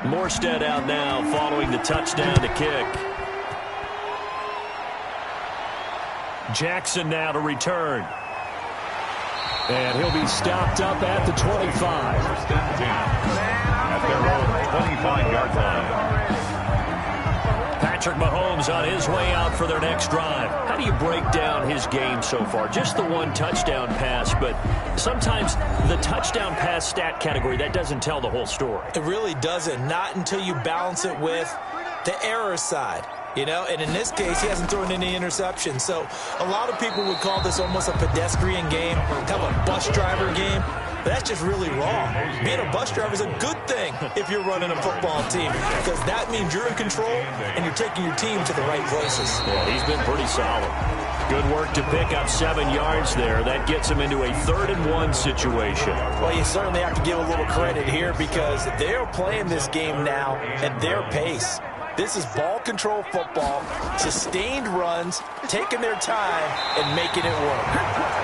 [SPEAKER 1] Morstead out now following the touchdown to kick. Jackson now to return. And he'll be stopped up at the 25.
[SPEAKER 3] First and 10 at their own 25-yard line.
[SPEAKER 1] Patrick Mahomes on his way out for their next drive. How do you break down his game so far? Just the 1 touchdown pass, but sometimes the touchdown pass stat category, that doesn't tell the whole story.
[SPEAKER 2] It really doesn't. Not until you balance it with the error side. You know, and in this case, he hasn't thrown any interceptions. So a lot of people would call this almost a pedestrian game, kind of a bus driver game. But that's just really wrong. Being a bus driver is a good thing if you're running a football team, because that means you're in control and you're taking your team to the right places.
[SPEAKER 1] Yeah, he's been pretty solid. Good work to pick up 7 yards there. That gets him into a 3rd and 1 situation.
[SPEAKER 2] Well, you certainly have to give a little credit here, because they're playing this game now at their pace. This is ball control football, sustained runs, taking their time, and making it work.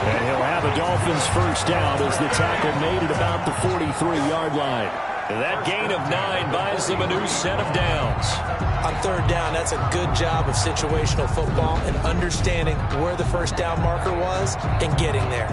[SPEAKER 1] And he'll
[SPEAKER 7] the Dolphins first down as the tackle made at about the 43-yard line.
[SPEAKER 1] That gain of 9 buys them a new set of downs.
[SPEAKER 2] On third down, that's a good job of situational football and understanding where the first down marker was and getting there.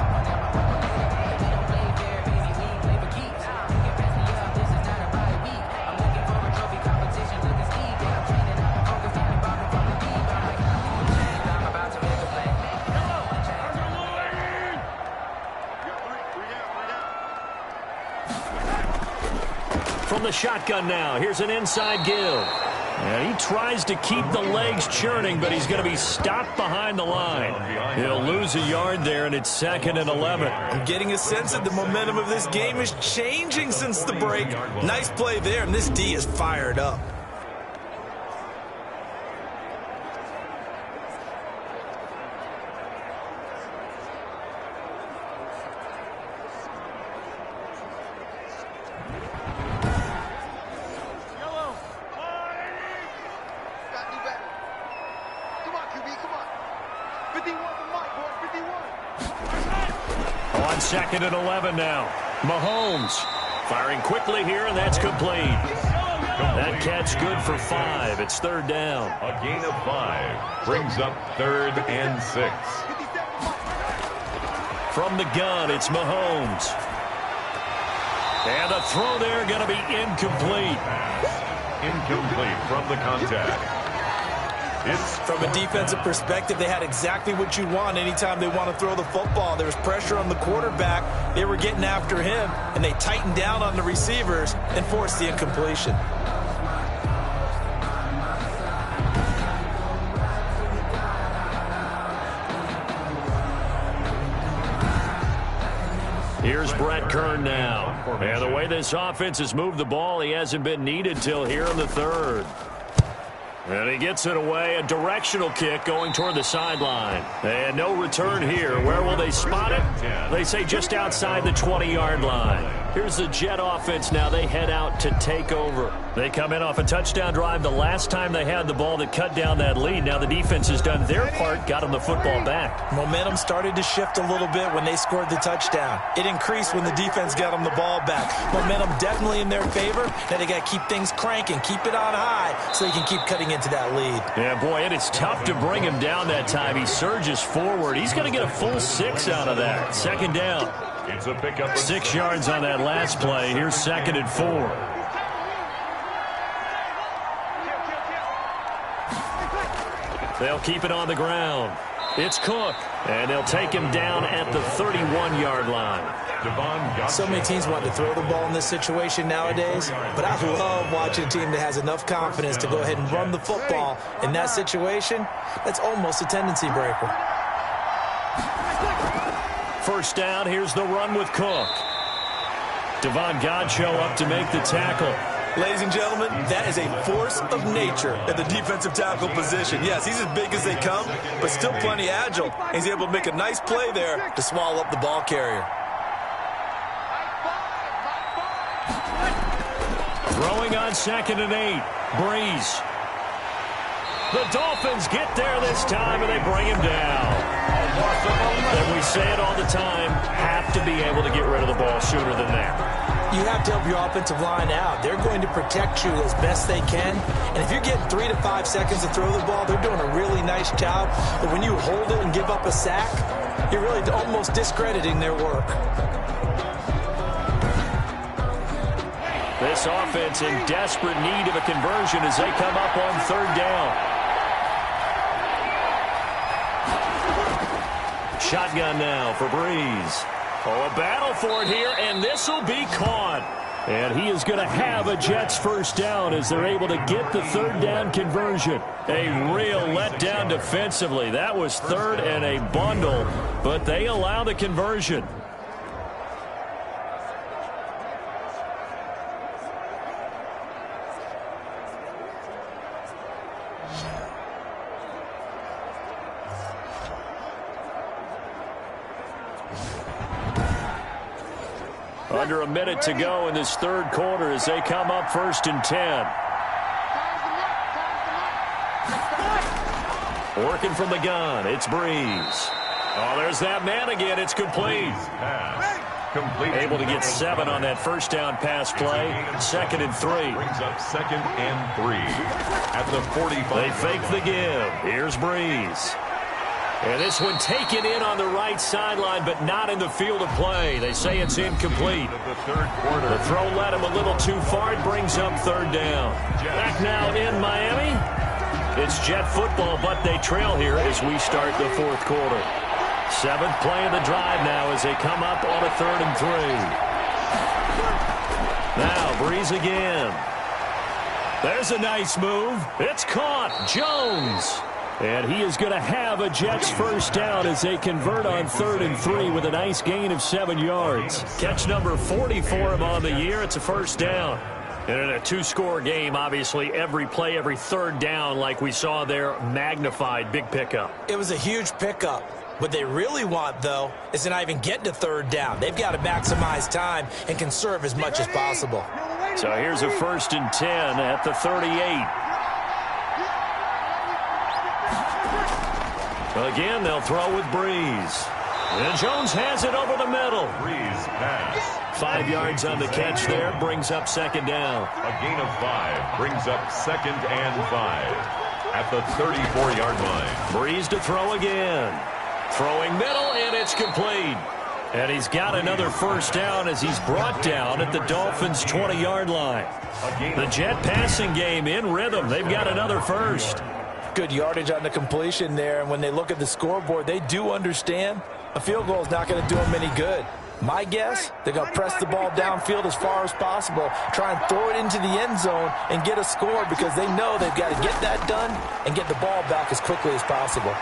[SPEAKER 1] From the shotgun now, here's an inside give. And he tries to keep the legs churning, but he's going to be stopped behind the line. He'll lose a yard there, and it's 2nd and 11.
[SPEAKER 2] I'm getting a sense that the momentum of this game is changing since the break. Nice play there, and this D is fired up.
[SPEAKER 1] On 2nd and 11 now. Mahomes firing quickly here, and that's complete. That catch good for 5. It's 3rd down.
[SPEAKER 3] A gain of 5 brings up 3rd and 6.
[SPEAKER 1] From the gun, it's Mahomes. And the throw there going to be incomplete.
[SPEAKER 3] Incomplete from the contact.
[SPEAKER 2] From a defensive perspective, they had exactly what you want anytime they want to throw the football. There was pressure on the quarterback. They were getting after him, and they tightened down on the receivers and forced the incompletion.
[SPEAKER 1] Here's Brett Kern now. And the way this offense has moved the ball, he hasn't been needed till here in the 3rd. And he gets it away, a directional kick going toward the sideline. And no return here. Where will they spot it? They say just outside the 20-yard line. Here's the Jet offense now. They head out to take over. They come in off a touchdown drive the last time they had the ball that cut down that lead. Now the defense has done their part, got them the football back.
[SPEAKER 2] Momentum started to shift a little bit when they scored the touchdown. It increased when the defense got them the ball back. Momentum definitely in their favor. Now they got to keep things cranking, keep it on high so they can keep cutting into that lead.
[SPEAKER 1] Yeah, boy, and it's tough to bring him down that time. He surges forward. He's going to get a full 6 out of that. 2nd down.
[SPEAKER 3] It's a pickup.
[SPEAKER 1] 6 yards on that last play. Here's 2nd and 4. They'll keep it on the ground. It's Cook, and they'll take him down at the 31-yard line.
[SPEAKER 2] So many teams want to throw the ball in this situation nowadays, but I love watching a team that has enough confidence to go ahead and run the football in that situation. That's almost a tendency breaker.
[SPEAKER 1] First down, here's the run with Cook. Devon Godchaux up to make the tackle.
[SPEAKER 2] Ladies and gentlemen, that is a force of nature at the defensive tackle position. Yes, he's as big as they come, but still plenty agile. He's able to make a nice play there to swallow up the ball carrier.
[SPEAKER 1] Throwing on 2nd and 8. Breeze. The Dolphins get there this time, and they bring him down. And we say it all the time, have to be able to get rid of the ball sooner than that.
[SPEAKER 2] You have to help your offensive line out. They're going to protect you as best they can. And if you're getting 3 to 5 seconds to throw the ball, they're doing a really nice job. But when you hold it and give up a sack, you're really almost discrediting their work.
[SPEAKER 1] This offense in desperate need of a conversion as they come up on 3rd down. Shotgun now for Breeze. Oh, a battle for it here, and this will be caught.
[SPEAKER 7] And he is going to have a Jets first down as they're able to get the 3rd down conversion.
[SPEAKER 1] A real letdown defensively. That was 3rd and a bundle, but they allow the conversion. Under a minute to go in this 3rd quarter as they come up 1st and 10. Working from the gun, it's Breeze. Oh, there's that man again. It's complete. Able to get 7 on that first down pass play. 2nd and 3.
[SPEAKER 3] Brings up 2nd and 3 at the 45.
[SPEAKER 1] They fake the give. Here's Breeze. And this one taken in on the right sideline, but not in the field of play. They say it's incomplete.
[SPEAKER 3] The third quarter.
[SPEAKER 1] The throw led him a little too far. It brings up 3rd down. Back now in Miami. It's Jet football, but they trail here as we start the 4th quarter. 7th play of the drive now as they come up on a 3rd and 3. Now Breeze again. There's a nice move. It's caught. Jones.
[SPEAKER 7] And he is going to have a Jets first down as they convert on 3rd and 3 with a nice gain of 7 yards.
[SPEAKER 1] Catch number 40 for him on the year. It's a first down. And in a 2-score game, obviously, every play, every 3rd down, like we saw there, magnified. Big pickup.
[SPEAKER 2] It was a huge pickup. What they really want, though, is to not even get to 3rd down. They've got to maximize time and conserve as much as possible.
[SPEAKER 1] So here's a 1st and 10 at the 38. Again, they'll throw with Breeze. And Jones has it over the middle.
[SPEAKER 3] Breeze pass.
[SPEAKER 1] 5 yards on the catch there. Brings up 2nd down.
[SPEAKER 3] A gain of 5. Brings up 2nd and 5 at the 34-yard line.
[SPEAKER 1] Breeze to throw again. Throwing middle, and it's complete. And he's got another first down as he's brought down at the Dolphins' 20-yard line. The Jet passing game in rhythm. They've got another first.
[SPEAKER 2] Good yardage on the completion there, and when they look at the scoreboard, they do understand a field goal is not going to do them any good. My guess, they're going to press the ball downfield as far as possible, try and throw it into the end zone and get a score because they know they've got to get that done and get the ball back as quickly as possible.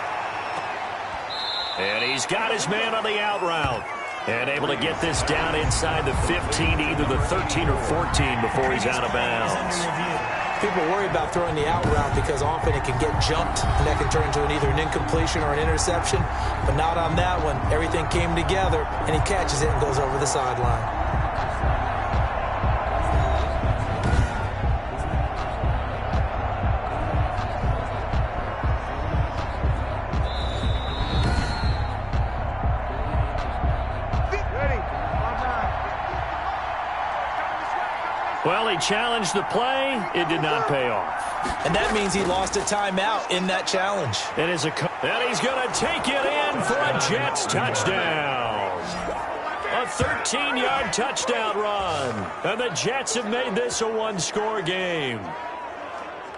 [SPEAKER 1] And he's got his man on the out route. And able to get this down inside the 15, either the 13 or 14 before he's out of bounds.
[SPEAKER 2] People worry about throwing the out route because often it can get jumped, and that can turn into either an incompletion or an interception. But not on that one. Everything came together, and he catches it and goes over the sideline.
[SPEAKER 1] Well, he challenged the play. It did not pay off.
[SPEAKER 2] And that means he lost a timeout in that challenge.
[SPEAKER 1] And he's going to take it in for a Jets touchdown. A 13-yard touchdown run. And the Jets have made this a 1-score game.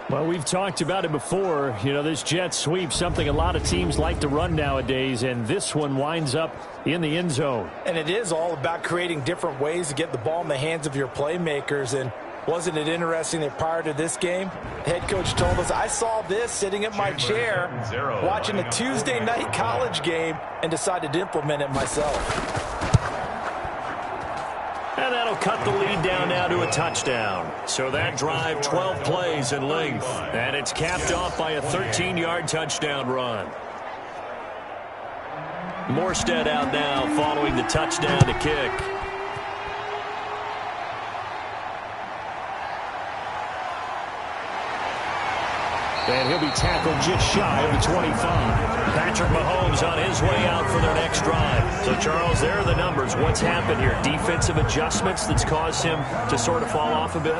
[SPEAKER 7] Well, we've talked about it before. You know, this jet sweep, something a lot of teams like to run nowadays, and this one winds up in the end zone.
[SPEAKER 2] And it is all about creating different ways to get the ball in the hands of your playmakers. And wasn't it interesting that prior to this game, the head coach told us, I saw this sitting at my chair watching a Tuesday night college game and decided to implement it myself.
[SPEAKER 1] And that'll cut the lead down now to a touchdown. So that drive, 12 plays in length. And it's capped off by a 13-yard touchdown run. Morstead out now following the touchdown to kick.
[SPEAKER 7] And he'll be tackled just shy of the 25.
[SPEAKER 1] Patrick Mahomes on his way out for their next drive. So, Charles, there are the numbers. What's happened here? Defensive adjustments that's caused him to sort of fall off a bit?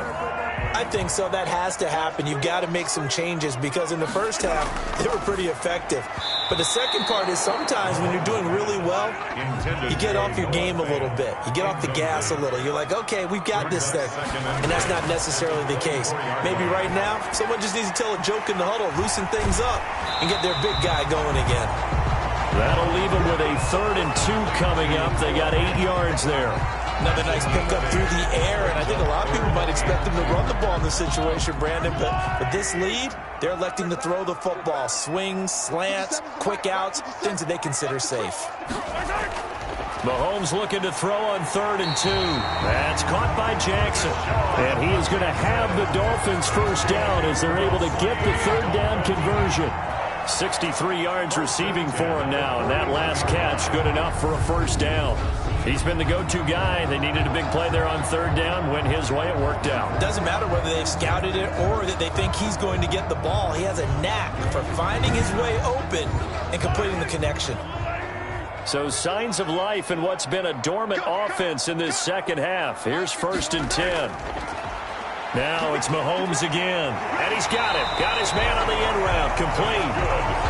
[SPEAKER 2] I think so. That has to happen. You've got to make some changes because in the first half, they were pretty effective. But the second part is sometimes when you're doing really well, you get off your game a little bit. You get off the gas a little. You're like, okay, we've got this thing. And that's not necessarily the case. Maybe right now, someone just needs to tell a joke in the huddle, loosen things up, and get their big guy going again.
[SPEAKER 1] That'll leave them with a 3rd and 2 coming up. They got 8 yards there.
[SPEAKER 2] Another nice pickup through the air, and I think a lot of people might expect them to run the ball in this situation, Brandon, but with this lead, they're electing to throw the football. Swings, slants, quick outs, things that they consider safe.
[SPEAKER 1] Mahomes looking to throw on 3rd and 2. That's caught by Jackson.
[SPEAKER 7] And he is going to have the Dolphins first down as they're able to get the 3rd down conversion.
[SPEAKER 1] 63 yards receiving for him now, and that last catch good enough for a first down. He's been the go-to guy. They needed a big play there on 3rd down. Went his way. It worked out.
[SPEAKER 2] It doesn't matter whether they've scouted it or that they think he's going to get the ball. He has a knack for finding his way open and completing the connection.
[SPEAKER 1] So signs of life in what's been a dormant offense in this second half. Here's 1st and 10. Now it's Mahomes again. And he's got it. Got his man on the end route. Complete.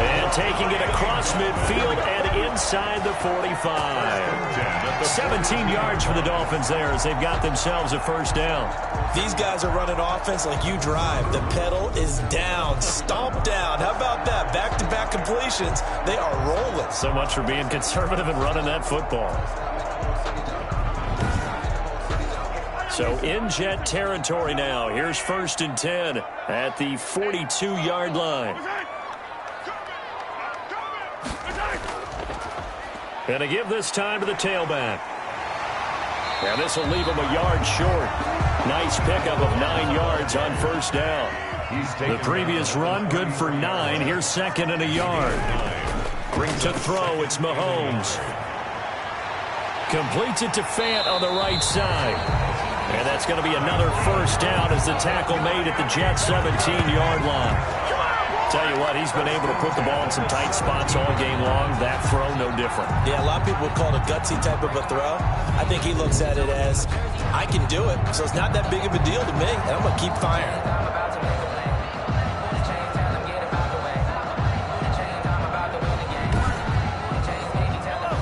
[SPEAKER 1] And taking it across midfield and inside the 45. 17 yards for the Dolphins there as they've got themselves a first down.
[SPEAKER 2] These guys are running offense like you drive. The pedal is down. Stomp down. How about that? Back-to-back completions. They are rolling.
[SPEAKER 1] So much for being conservative and running that football. So in Jet territory now. Here's 1st and 10 at the 42-yard line. And to give this time to the tailback. And this will leave him a yard short. Nice pickup of 9 yards on first down. The previous run, good for 9. Here's 2nd and a yard. To throw, it's Mahomes. Completes it to Fant on the right side. And that's going to be another first down as the tackle made at the Jets' 17-yard line. Tell you what, he's been able to put the ball in some tight spots all game long. That throw, no different.
[SPEAKER 2] Yeah, a lot of people would call it a gutsy type of a throw. I think he looks at it as, I can do it, so it's not that big of a deal to me, and I'm going to keep firing.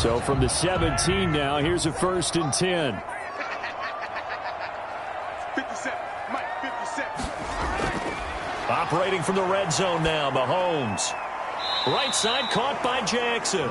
[SPEAKER 7] So from the 17 now, here's a 1st and 10.
[SPEAKER 5] 57, Mike, 57.
[SPEAKER 1] Operating from the red zone now, Mahomes. Right side caught by Jackson.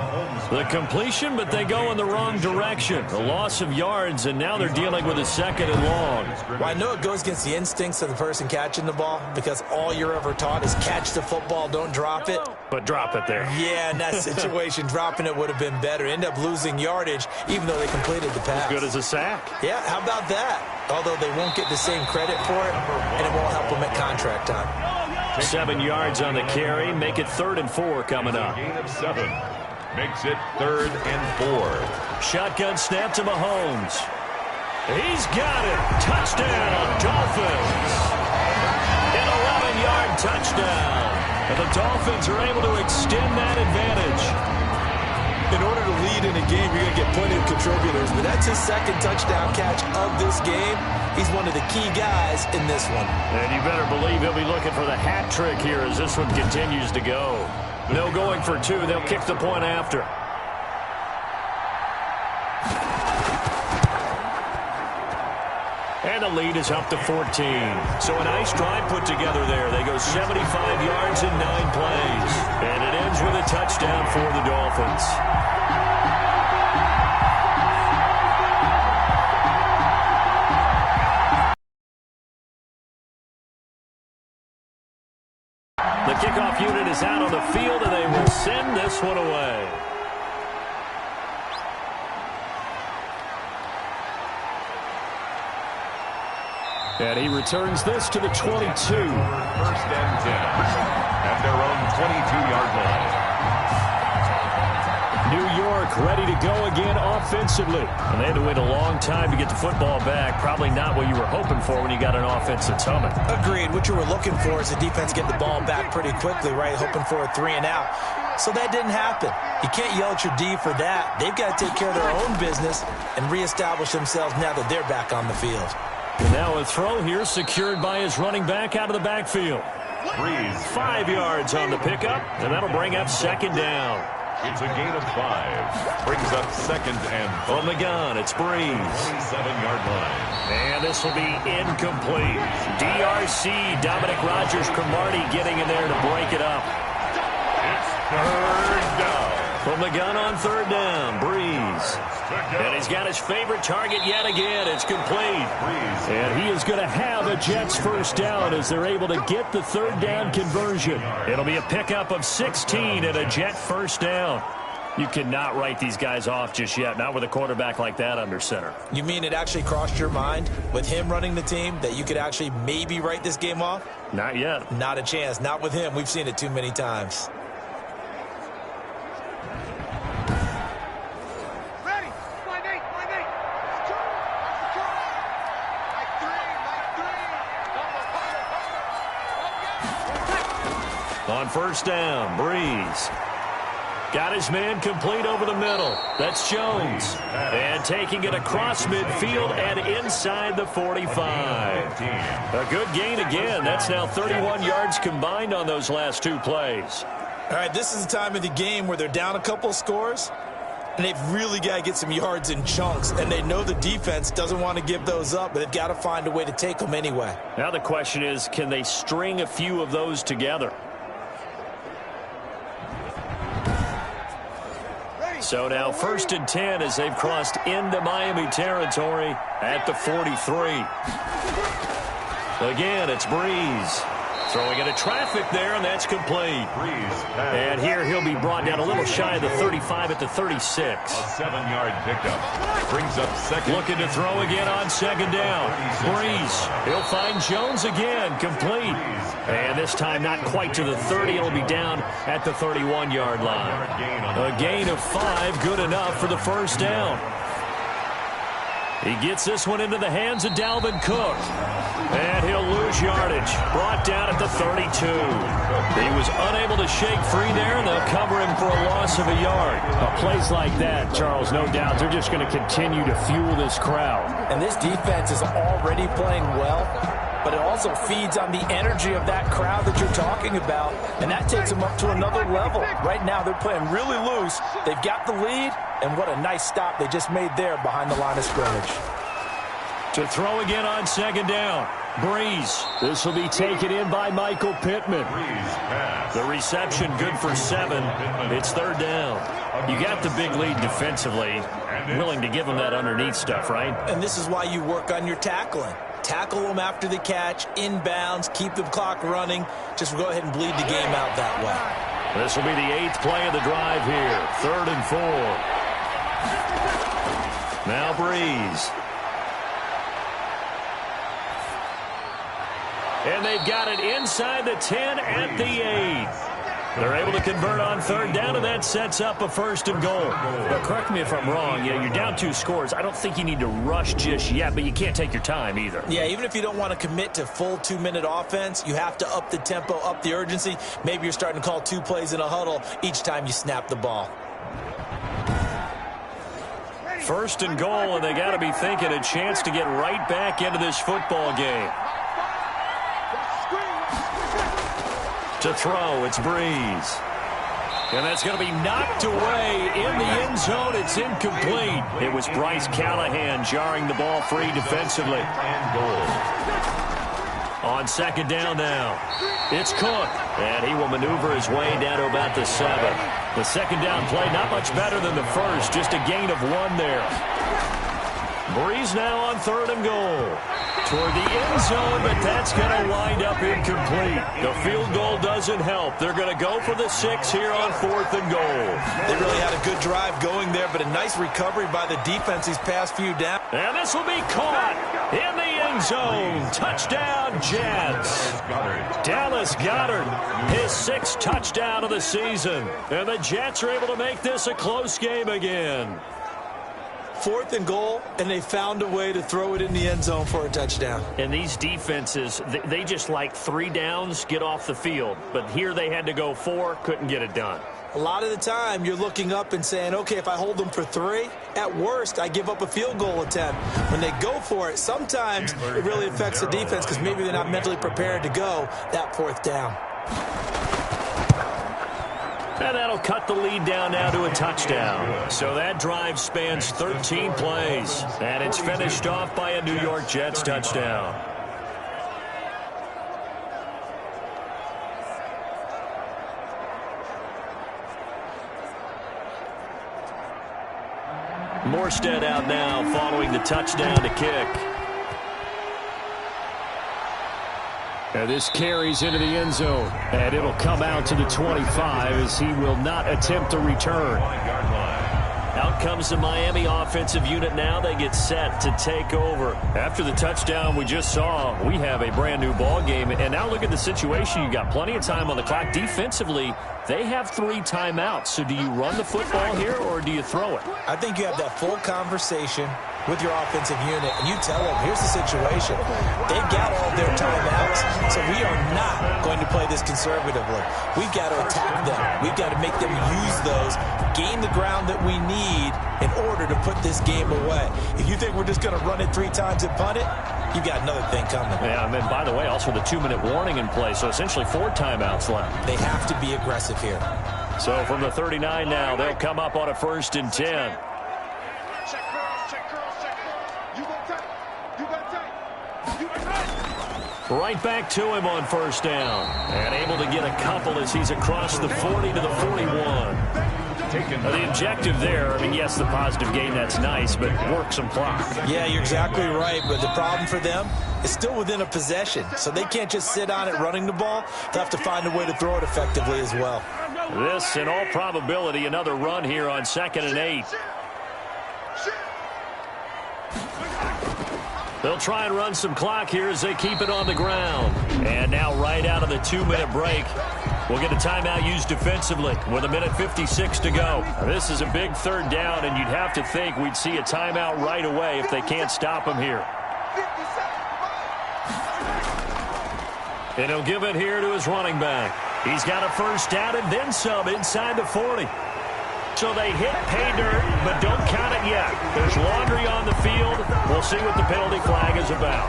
[SPEAKER 1] The completion, but they go in the wrong direction. A loss of yards, and now they're dealing with a 2nd and long.
[SPEAKER 2] Well, I know it goes against the instincts of the person catching the ball because all you're ever taught is catch the football, don't drop it.
[SPEAKER 1] But drop it there.
[SPEAKER 2] Yeah, in that situation, dropping it would have been better. End up losing yardage, even though they completed the pass.
[SPEAKER 1] Good as a sack.
[SPEAKER 2] Yeah, how about that? Although they won't get the same credit for it, and it won't help them at contract time.
[SPEAKER 1] 7 yards on the carry. Make it 3rd and 4 coming up.
[SPEAKER 3] Gain of 7. Makes it 3rd and 4.
[SPEAKER 1] Shotgun snap to Mahomes. He's got it. Touchdown, Dolphins. An 11-yard touchdown. And the Dolphins are able to extend that advantage.
[SPEAKER 2] In order to lead in a game, you're going to get plenty of contributors, but that's his 2nd touchdown catch of this game. He's one of the key guys in this one.
[SPEAKER 1] And you better believe he'll be looking for the hat trick here as this one continues to go. No going for 2. They'll kick the point after. And the lead is up to 14. So a nice drive put together there. They go 75 yards in 9 plays. And it ends with a touchdown for the Dolphins. The kickoff unit is out on the field, and they will send this one away.
[SPEAKER 7] And he returns this to the 22.
[SPEAKER 3] 1st and 10 at their own 22-yard line.
[SPEAKER 7] New York ready to go again offensively.
[SPEAKER 1] And they had to wait a long time to get the football back. Probably not what you were hoping for when you got an offense that's humming.
[SPEAKER 2] Agreed. What you were looking for is the defense get the ball back pretty quickly, right? Hoping for a 3 and out. So that didn't happen. You can't yell at your D for that. They've got to take care of their own business and reestablish themselves now that they're back on the field.
[SPEAKER 1] And now a throw here secured by his running back out of the backfield.
[SPEAKER 3] Breeze.
[SPEAKER 1] 5 yards on the pickup, and that'll bring up 2nd down.
[SPEAKER 3] It's a gain of 5. Brings up 2nd and 5.
[SPEAKER 1] From the gun, it's Breeze.
[SPEAKER 3] 27-yard line.
[SPEAKER 1] And this will be incomplete. DRC, Dominic Rodgers-Cromartie getting in there to break it up.
[SPEAKER 3] It's 3rd down.
[SPEAKER 1] From the gun on 3rd down, Breeze. And he's got his favorite target yet again. It's complete.
[SPEAKER 7] And he is going to have a Jets first down as they're able to get the 3rd down conversion.
[SPEAKER 1] It'll be a pickup of 16 and a Jet first down. You cannot write these guys off just yet, not with a quarterback like that under center.
[SPEAKER 2] You mean it actually crossed your mind with him running the team that you could actually maybe write this game off?
[SPEAKER 1] Not yet.
[SPEAKER 2] Not a chance. Not with him. We've seen it too many times.
[SPEAKER 1] On 1st down, Breeze. Got his man complete over the middle. That's Jones. And taking it across midfield and inside the 45. A good gain again. That's now 31 yards combined on those last two plays.
[SPEAKER 2] All right, this is the time of the game where they're down a couple of scores, and they've really got to get some yards in chunks, and they know the defense doesn't want to give those up, but they've got to find a way to take them anyway.
[SPEAKER 1] Now the question is, can they string a few of those together? So now 1st and 10 as they've crossed into Miami territory at the 43. Again, it's Breeze. Throwing into traffic there, and that's complete. And here he'll be brought down a little shy of the 35 at the 36.
[SPEAKER 3] A 7-yard pickup. Brings up second.
[SPEAKER 1] Looking to throw again on 2nd down. Breeze. He'll find Jones again. Complete. And this time not quite to the 30. It'll be down at the 31-yard line. A gain of 5. Good enough for the 1st down. He gets this one into the hands of Dalvin Cook. And he'll lose yardage. Brought down at the 32. He was unable to shake free there, and they'll cover him for a loss of a yard.
[SPEAKER 7] Plays like that, Charles, no doubt, they're just going to continue to fuel this crowd.
[SPEAKER 2] And this defense is already playing well, but it also feeds on the energy of that crowd that you're talking about, and that takes them up to another level. Right now, they're playing really loose. They've got the lead, and what a nice stop they just made there behind the line of scrimmage.
[SPEAKER 1] To throw again on 2nd down. Breeze.
[SPEAKER 7] This will be taken in by Michael Pittman.
[SPEAKER 1] The reception good for 7. It's 3rd down. You got the big lead defensively. Willing to give them that underneath stuff, right?
[SPEAKER 2] And this is why you work on your tackling. Tackle them after the catch, inbounds, keep the clock running. Just go ahead and bleed the game out that way.
[SPEAKER 1] This will be the 8th play of the drive here. 3rd and 4. Now Breeze. And they've got it inside the 10 at the 8. They're able to convert on 3rd down, and that sets up a 1st and goal. Now, correct me if I'm wrong. You're down 2 scores. I don't think you need to rush just yet, but you can't take your time either.
[SPEAKER 2] Yeah, even if you don't want to commit to full 2-minute offense, you have to up the tempo, up the urgency. Maybe you're starting to call 2 plays in a huddle each time you snap the ball.
[SPEAKER 1] 1st and goal, and they got to be thinking a chance to get right back into this football game. To throw, it's Breeze. And that's going to be knocked away in the end zone. It's incomplete. It was Bryce Callahan jarring the ball free defensively.
[SPEAKER 3] And goal.
[SPEAKER 1] On 2nd down now, it's Cook. And he will maneuver his way down to about the 7. The 2nd down play, not much better than the first. Just a gain of 1 there. Breeze now on 3rd and goal. Toward the end zone, but that's going to wind up incomplete. The field goal doesn't help. They're going to go for the 6 here on 4th and goal.
[SPEAKER 2] They really had a good drive going there, but a nice recovery by the defense these past few downs.
[SPEAKER 1] And this will be caught in the end zone. Touchdown, Jets. Dallas Goedert, his 6th touchdown of the season. And the Jets are able to make this a close game again.
[SPEAKER 2] 4th and goal, and they found a way to throw it in the end zone for a touchdown.
[SPEAKER 1] And these defenses, they just like 3 downs, get off the field. But here they had to go 4, couldn't get it done.
[SPEAKER 2] A lot of the time, you're looking up and saying, okay, if I hold them for 3, at worst, I give up a field goal attempt. When they go for it, sometimes it really affects the defense because maybe they're not mentally prepared to go that 4th down.
[SPEAKER 1] And that'll cut the lead down now to a touchdown. So that drive spans 13 plays. And it's finished off by a New York Jets touchdown. Morstead out now following the touchdown to kick.
[SPEAKER 7] And this carries into the end zone. And it'll come out to the 25 as he will not attempt a return.
[SPEAKER 1] Out comes the Miami offensive unit now. They get set to take over. After the touchdown we just saw, we have a brand new ball game. And now look at the situation. You got plenty of time on the clock. Defensively, they have 3 timeouts. So do you run the football here or do you throw it?
[SPEAKER 2] I think you have that full conversation. with your offensive unit and you tell them, here's the situation. They've got all their timeouts, so we are not going to play this conservatively. We've got to attack them. We've got to make them use those, gain the ground that we need in order to put this game away. If you think we're just going to run it 3 times and punt it, you've got another thing coming.
[SPEAKER 7] Yeah, and then, by the way, also the 2-minute warning in play, so essentially 4 timeouts left.
[SPEAKER 2] They have to be aggressive here. So
[SPEAKER 7] from the 39 now, they'll come up on a 1st and 10. Right back to him on 1st down. And able to get a couple as he's across the 40 to the 41. The objective there, I mean, yes, the positive gain, that's nice, but work some clock.
[SPEAKER 2] Yeah, you're exactly right, but the problem for them is still within a possession, so they can't just sit on it running the ball. They'll have to find a way to throw it effectively as well.
[SPEAKER 7] This, in all probability, another run here on 2nd and 8. They'll try and run some clock here as they keep it on the ground. And now right out of the 2-minute break, we'll get a timeout used defensively with 1:56 to go. This is a big 3rd down, and you'd have to think we'd see a timeout right away if they can't stop him here. And he'll give it here to his running back. He's got a 1st down and then some inside the 40. So they hit pay dirt, but don't count it yet. There's laundry on the field. We'll see what the penalty flag is about.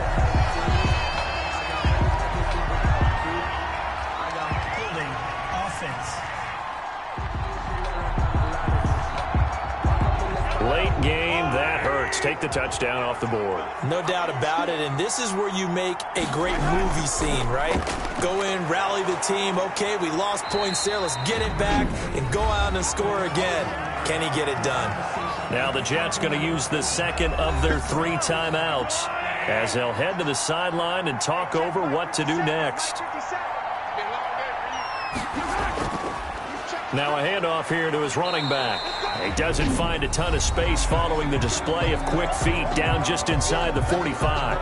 [SPEAKER 4] Holding offense.
[SPEAKER 7] Late game, that hurts. Take the touchdown off the board.
[SPEAKER 2] No doubt about it, and this is where you make a great movie scene, right? Go in, rally the team. Okay, we lost points there. Let's get it back and go out and score again. Can he get it done?
[SPEAKER 7] Now the Jets going to use the 2nd of their 3 timeouts as they'll head to the sideline and talk over what to do next. Now a handoff here to his running back. He doesn't find a ton of space following the display of quick feet down just inside the 45.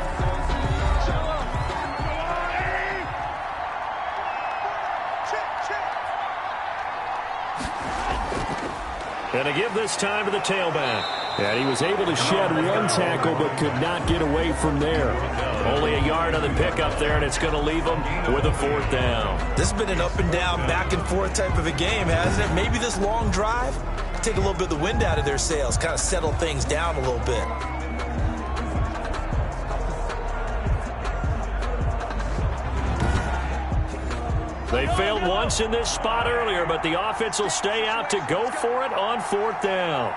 [SPEAKER 7] And to give this time to the tailback. And he was able to shed 1 tackle but could not get away from there. Only a yard on the pickup there, and it's going to leave him with a 4th down.
[SPEAKER 2] This has been an up and down, back and forth type of a game, hasn't it? Maybe this long drive take a little bit of the wind out of their sails, kind of settle things down a little bit.
[SPEAKER 7] They failed once in this spot earlier, but the offense will stay out to go for it on 4th down.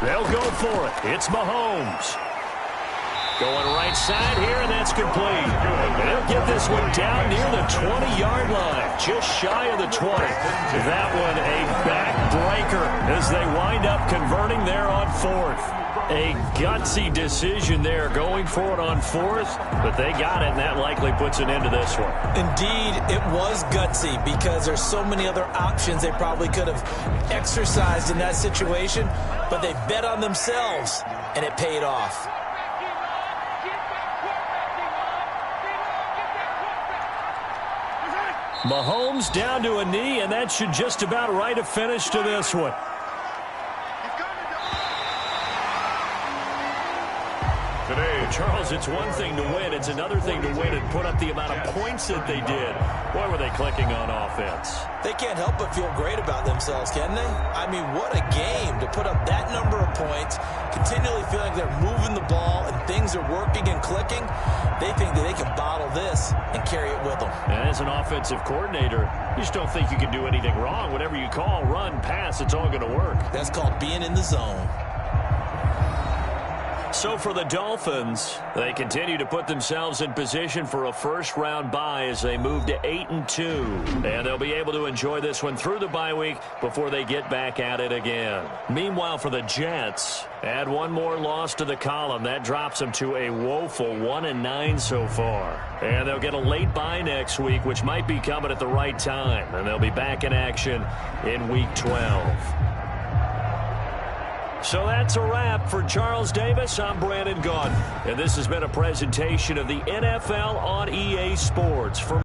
[SPEAKER 7] They'll go for it. It's Mahomes. Going right side here, and that's complete. And he'll get this one down near the 20-yard line, just shy of the 20. That one a backbreaker as they wind up converting there on 4th. A gutsy decision there, going for it on 4th, but they got it, and that likely puts an end to this one.
[SPEAKER 2] Indeed, it was gutsy because there's so many other options they probably could have exercised in that situation, but they bet on themselves, and it paid off.
[SPEAKER 7] Mahomes down to a knee, and that should just about write a finish to this one.
[SPEAKER 3] Today,
[SPEAKER 7] Charles, it's one thing to win. It's another thing to win and put up the amount of points that they did. Boy, were they clicking on offense.
[SPEAKER 2] They can't help but feel great about themselves, can they? I mean, what a game to put up that number of points, continually feeling they're moving the ball and things are working and clicking. They think that they can bottle this and carry it with them.
[SPEAKER 7] And as an offensive coordinator, you just don't think you can do anything wrong. Whatever you call, run, pass, it's all going to work.
[SPEAKER 2] That's called being in the zone.
[SPEAKER 7] So for the Dolphins, they continue to put themselves in position for a first-round bye as they move to 8-2. And they'll be able to enjoy this one through the bye week before they get back at it again. Meanwhile, for the Jets, add one more loss to the column. That drops them to a woeful 1-9 so far. And they'll get a late bye next week, which might be coming at the right time. And they'll be back in action in Week 12. So that's a wrap for Charles Davis. I'm Brandon Gaudin, and this has been a presentation of the NFL on EA Sports. For